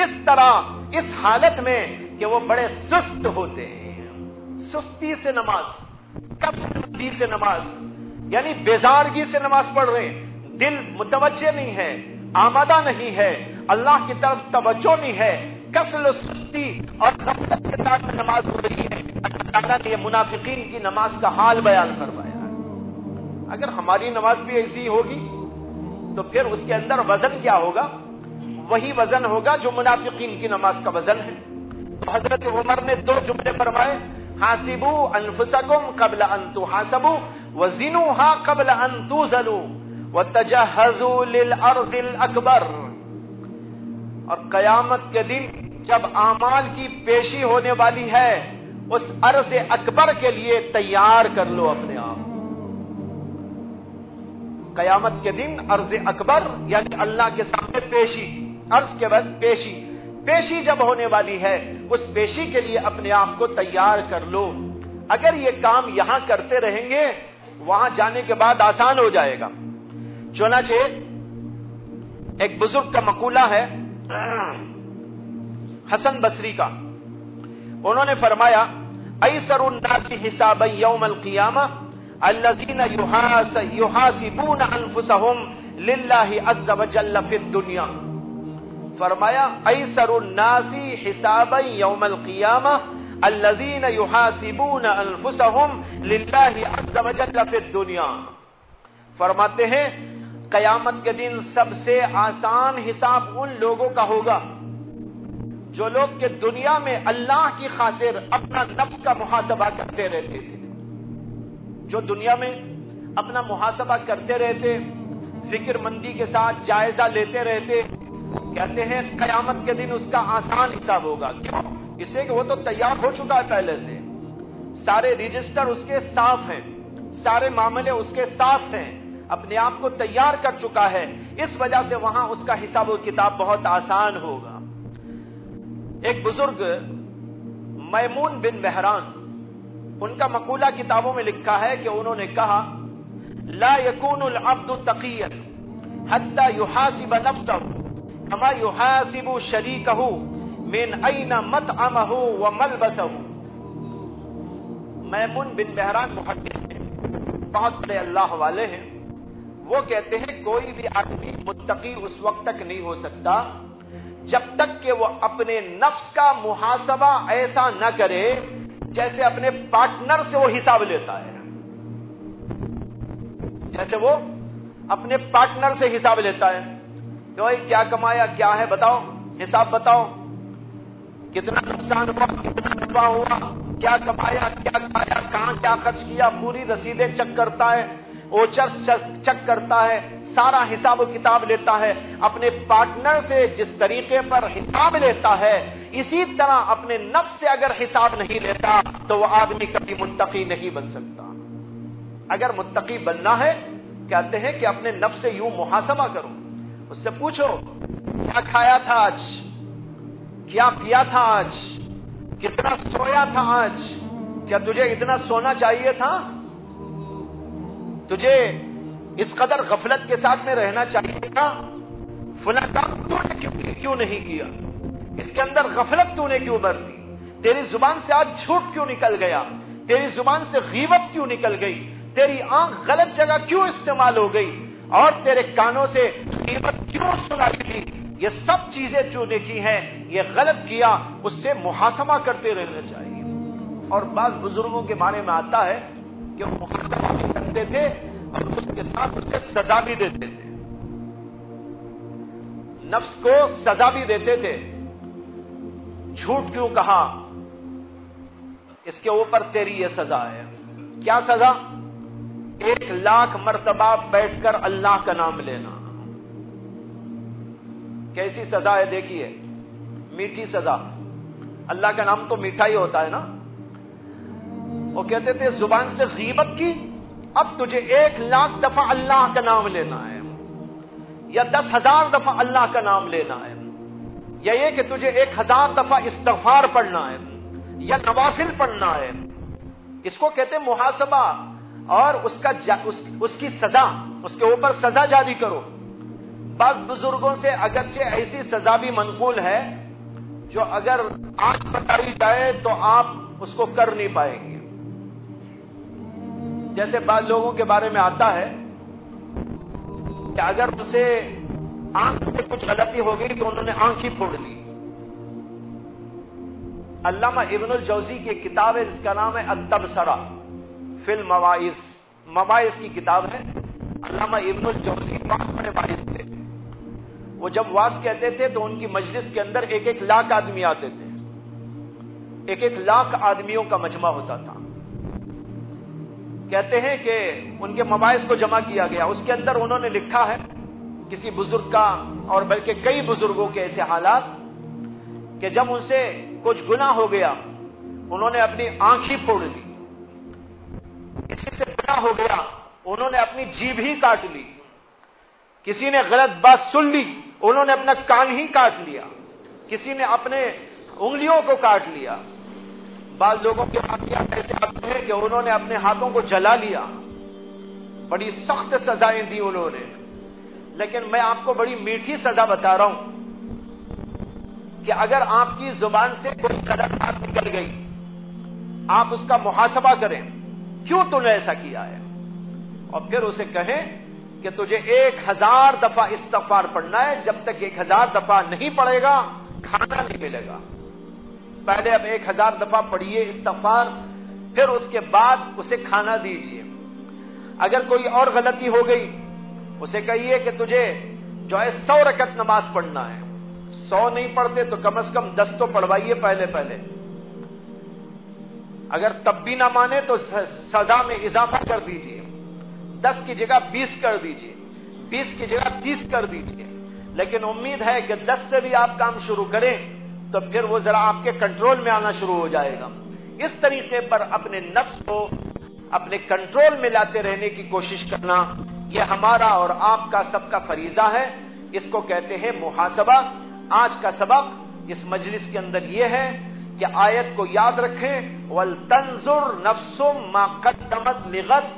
اس طرح اس حالت میں کہ وہ بڑے سست ہوتے ہیں. سستی سے نماز، کسلی سے نماز، یعنی بیزارگی سے نماز پڑھ رہے ہیں، دل متوجہ نہیں ہے، آمادہ نہیں ہے، اللہ کی طرف توجہ نہیں ہے، کسل و سستی اور غفلت کے ساتھ نماز ہو رہی ہے. اللہ تعالیٰ نے یہ منافقین کی نماز کا حال بیان فرمایا. اگر ہماری نماز بھی ایسی ہوگی تو پھر اس کے اندر وزن کیا ہوگا؟ وہی وزن ہوگا جو منافقین کی نماز کا وزن ہے. تو حضرت عمر نے دو جملے فرمائے، حاسبوا انفسکم قبل ان تحاسبوا وزنوها قبل ان توزنوا وتجهزوا للارض الاکبر. اور قیامت کے دن جب اعمال کی پیشی ہونے والی ہے، اس ارض اکبر کے لیے تیار کر لو اپنے آپ. قیامت کے دن ارض اکبر یعنی اللہ کے سامنے پیشی، عرض کے بعد پیشی جب ہونے والی ہے، اس پیشی کے لیے اپنے آپ کو تیار کر لو. اگر یہ کام یہاں کرتے رہیں گے وہاں جانے کے بعد آسان ہو جائے گا. چنانچہ ایک بزرگ کا مقولہ ہے حسن بصری کا، انہوں نے فرمایا ایسر الناس حسابا یوم القیامہ الذین یحاسبون انفسهم للہ عز وجل فی الدنیا. فرمایا ایسر الناس حسابا یوم القیامہ الذین یحاسبون انفسهم للہ عز وجل فی الدنیا. فرماتے ہیں قیامت کے دن سب سے آسان حساب ان لوگوں کا ہوگا جو لوگ کہ دنیا میں اللہ کی خاطر اپنا نفس کا محاسبہ کرتے رہتے تھے، جو دنیا میں اپنا محاسبہ کرتے رہتے، فکر مندی کے ساتھ جائزہ لیتے رہتے. کہتے ہیں قیامت کے دن اس کا آسان حساب ہوگا. کیوں؟ اس لیے کہ وہ تو تیار ہو چکا ہے پہلے سے، سارے رجسٹر اس کے صاف ہیں، سارے معاملے اس کے صاف ہیں، اپنے آپ کو تیار کر چکا ہے. اس وجہ سے وہاں اس کا حساب و کتاب بہت آسان ہوگا. ایک بزرگ میمون بن مہران ان کا مقولہ کتابوں میں لکھا ہے کہ انہوں نے کہا لا يكون العبد تقيا حتى يحاسب نفسه كما يحاسب شريكه من اين مطعمه وملبسه. میمون بن بہران محدث ہیں، بہت بڑے اللہ والے ہیں. وہ کہتے ہیں کوئی بھی آدمی متقی اس وقت تک نہیں ہو سکتا جب تک کہ وہ اپنے نفس کا محاسبہ ایسا نہ کرے جیسے اپنے پارٹنر سے وہ حساب لیتا ہے. جیسے وہ اپنے پارٹنر سے حساب لیتا ہے کہ بھائی کیا کمایا، کیا ہے، بتاؤ، حساب بتاؤ، کتنا نقصان ہوا، کتنا نفع ہوا، کیا کمایا، کیا کھایا، کہاں کیا خرچ کیا، پوری رسیدیں چیک کرتا ہے، اوچر چیک کرتا ہے، سارا حساب و کتاب لیتا ہے. اپنے پارٹنر سے جس طریقے پر حساب لیتا ہے اسی طرح اپنے نفس سے اگر حساب نہیں لیتا تو وہ آدمی کبھی متقی نہیں بن سکتا. اگر متقی بننا ہے کہتے ہیں کہ اپنے نفس سے یوں محاسبہ کرو، اس سے پوچھو کیا کھایا تھا آج، کیا پیا تھا آج، کتنا سویا تھا آج، کیا تجھے اتنا سونا چاہیے تھا، تجھے اس قدر غفلت کے ساتھ میں رہنا چاہیے تھا، فلاں کام تو نے کیوں نہیں کیا، اس کے اندر غفلت تو نے کیوں برتی، تیری زبان سے آج جھوٹ کیوں نکل گیا، تیری زبان سے غیبت کیوں نکل گئی، تیری آنکھ غلط جگہ کیوں استعمال ہو گئی، اور تیرے کانوں سے غیبت کیوں سنائی تھی. یہ سب چیزیں جو نے کی ہیں، یہ غلط کیا، اس سے محاسبہ کرتے رہنا چاہیے. اور بعض بزرگوں کے بارے میں آتا ہے کہ وہ محاسبہ بھی کرتے تھے اور اس کے ساتھ اسے سزا بھی دیتے تھے، نفس کو سزا بھی دیتے تھے. جھوٹ کیوں کہا، اس کے اوپر تیری یہ سزا ہے. کیا سزا؟ 1,00,000 مرتبہ بیٹھ کر اللہ کا نام لینا. کیسی سزا ہے دیکھیے، میٹھی سزا. اللہ کا نام تو میٹھا ہی ہوتا ہے نا. وہ کہتے تھے زبان سے غیبت کی، اب تجھے 1,00,000 دفعہ اللہ کا نام لینا ہے، یا 10,000 دفعہ اللہ کا نام لینا ہے، یا یہ کہ تجھے 1,000 دفعہ استغفار پڑھنا ہے یا نوافل پڑھنا ہے. اس کو کہتے ہیں محاسبہ. اور اس کی سزا، اس کے اوپر سزا جاری کرو. بعض بزرگوں سے اگرچہ ایسی سزا بھی منقول ہے جو اگر آج بتائی جائے تو آپ اس کو کر نہیں پائیں گے. جیسے بعض لوگوں کے بارے میں آتا ہے کہ اگر اسے آنکھ سے کچھ غلطی ہو گئی تو انہوں نے آنکھ ہی پھوڑ لی. علامہ ابن الجوزی کی کتاب ہے جس کا نام ہے التبصرہ فی المواعظ. مواعظ کی کتاب ہے. علامہ ابن الجوزی بہت بڑے واعظ تھے. وہ جب واعظ کہتے تھے تو ان کی مجلس کے اندر 1,00,000 آدمی آتے تھے. 1,00,000 آدمیوں کا مجمع ہوتا تھا. کہتے ہیں کہ ان کے مواعظ کو جمع کیا گیا. اس کے اندر انہوں نے لکھا ہے کسی بزرگ کا، اور بلکہ کئی بزرگوں کے ایسے حالات کہ جب ان سے کچھ گناہ ہو گیا انہوں نے اپنی آنکھ ہی پھوڑ لی. کسی سے گناہ ہو گیا انہوں نے اپنی جیبھ ہی کاٹ لی. کسی نے غلط بات سن لی انہوں نے اپنا کان ہی کاٹ لیا. کسی نے اپنے انگلیوں کو کاٹ لیا. بعض لوگوں کے واقعات ایسے آتے ہیں کہ انہوں نے اپنے ہاتھوں کو جلا لیا. بڑی سخت سزائیں دی انہوں نے. لیکن میں آپ کو بڑی میٹھی سزا بتا رہا ہوں کہ اگر آپ کی زبان سے کوئی غلط بات نکل گئی آپ اس کا محاسبہ کریں، کیوں تم نے ایسا کیا ہے، اور پھر اسے کہیں کہ تجھے 1,000 دفعہ استغفار پڑھنا ہے. جب تک 1,000 دفعہ نہیں پڑھے گا کھانا نہیں ملے گا. پہلے اب 1,000 دفعہ پڑھیے استغفار، پھر اس کے بعد اسے کھانا دیجیے. اگر کوئی اور غلطی ہو گئی اسے کہیے کہ تجھے جو ہے 100 رکعت نماز پڑھنا ہے. 100 نہیں پڑھتے تو کم از کم 10 تو پڑھوائیے پہلے. اگر تب بھی نہ مانے تو سزا میں اضافہ کر دیجیے. 10 کی جگہ 20 کر دیجیے، 20 کی جگہ 30 کر دیجیے. لیکن امید ہے کہ 10 سے بھی آپ کام شروع کریں تو پھر وہ ذرا آپ کے کنٹرول میں آنا شروع ہو جائے گا. اس طریقے پر اپنے نفس کو اپنے کنٹرول میں لاتے رہنے کی کوشش کرنا، یہ ہمارا اور آپ کا سب کا فریضہ ہے. اس کو کہتے ہیں محاسبہ. آج کا سبق اس مجلس کے اندر یہ ہے کہ آیت کو یاد رکھیں، وَلْتَنْظُرْ نَفْسٌ مَا قَدَّمَتْ لِغَدٍ،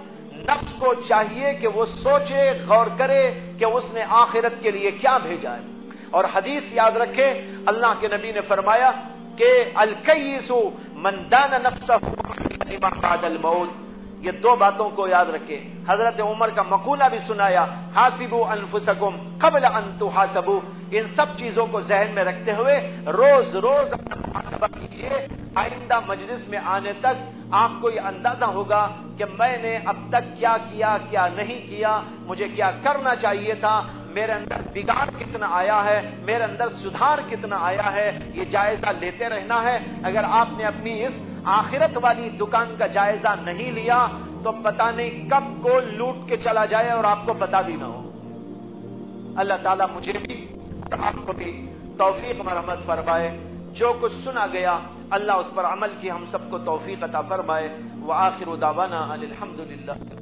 نفس کو چاہیے کہ وہ سوچے، غور کرے کہ اس نے آخرت کے لیے کیا بھیجا ہے۔ اور حدیث یاد رکھیں، اللہ کے نبی نے فرمایا کہ الکیس من دان نفسہ لما بعد الموت، یہ دو باتوں کو یاد رکھیں۔ حضرت عمر کا مقولہ بھی سنایا، حاسبوا انفسکم قبل ان تحاسبوا، ان سب چیزوں کو ذہن میں رکھتے ہوئے روز روز اپنا محاسبہ کیجیے، آئندہ مجلس میں آنے تک آپ کو یہ اندازہ ہوگا کہ میں نے اب تک کیا کیا، کیا نہیں کیا، مجھے کیا کرنا چاہیے تھا، میرے اندر بگاڑ کتنا آیا ہے، میرے اندر سدھار کتنا آیا ہے، یہ جائزہ لیتے رہنا ہے۔ اگر آپ نے اپنی اس آخرت والی دکان کا جائزہ نہیں لیا تو پتہ نہیں کب کو لوٹ کے چلا جائے اور آپ کو پتہ بھی نہ ہو۔ اللہ تعالیٰ مجھے بھی اور آپ کو بھی توفیق مرحمت فرمائے، جو کچھ سنا گیا اللہ اس پر عمل کی ہم سب کو توفیق عطا فرمائے۔ وآخر دعوانا ان الحمد للہ۔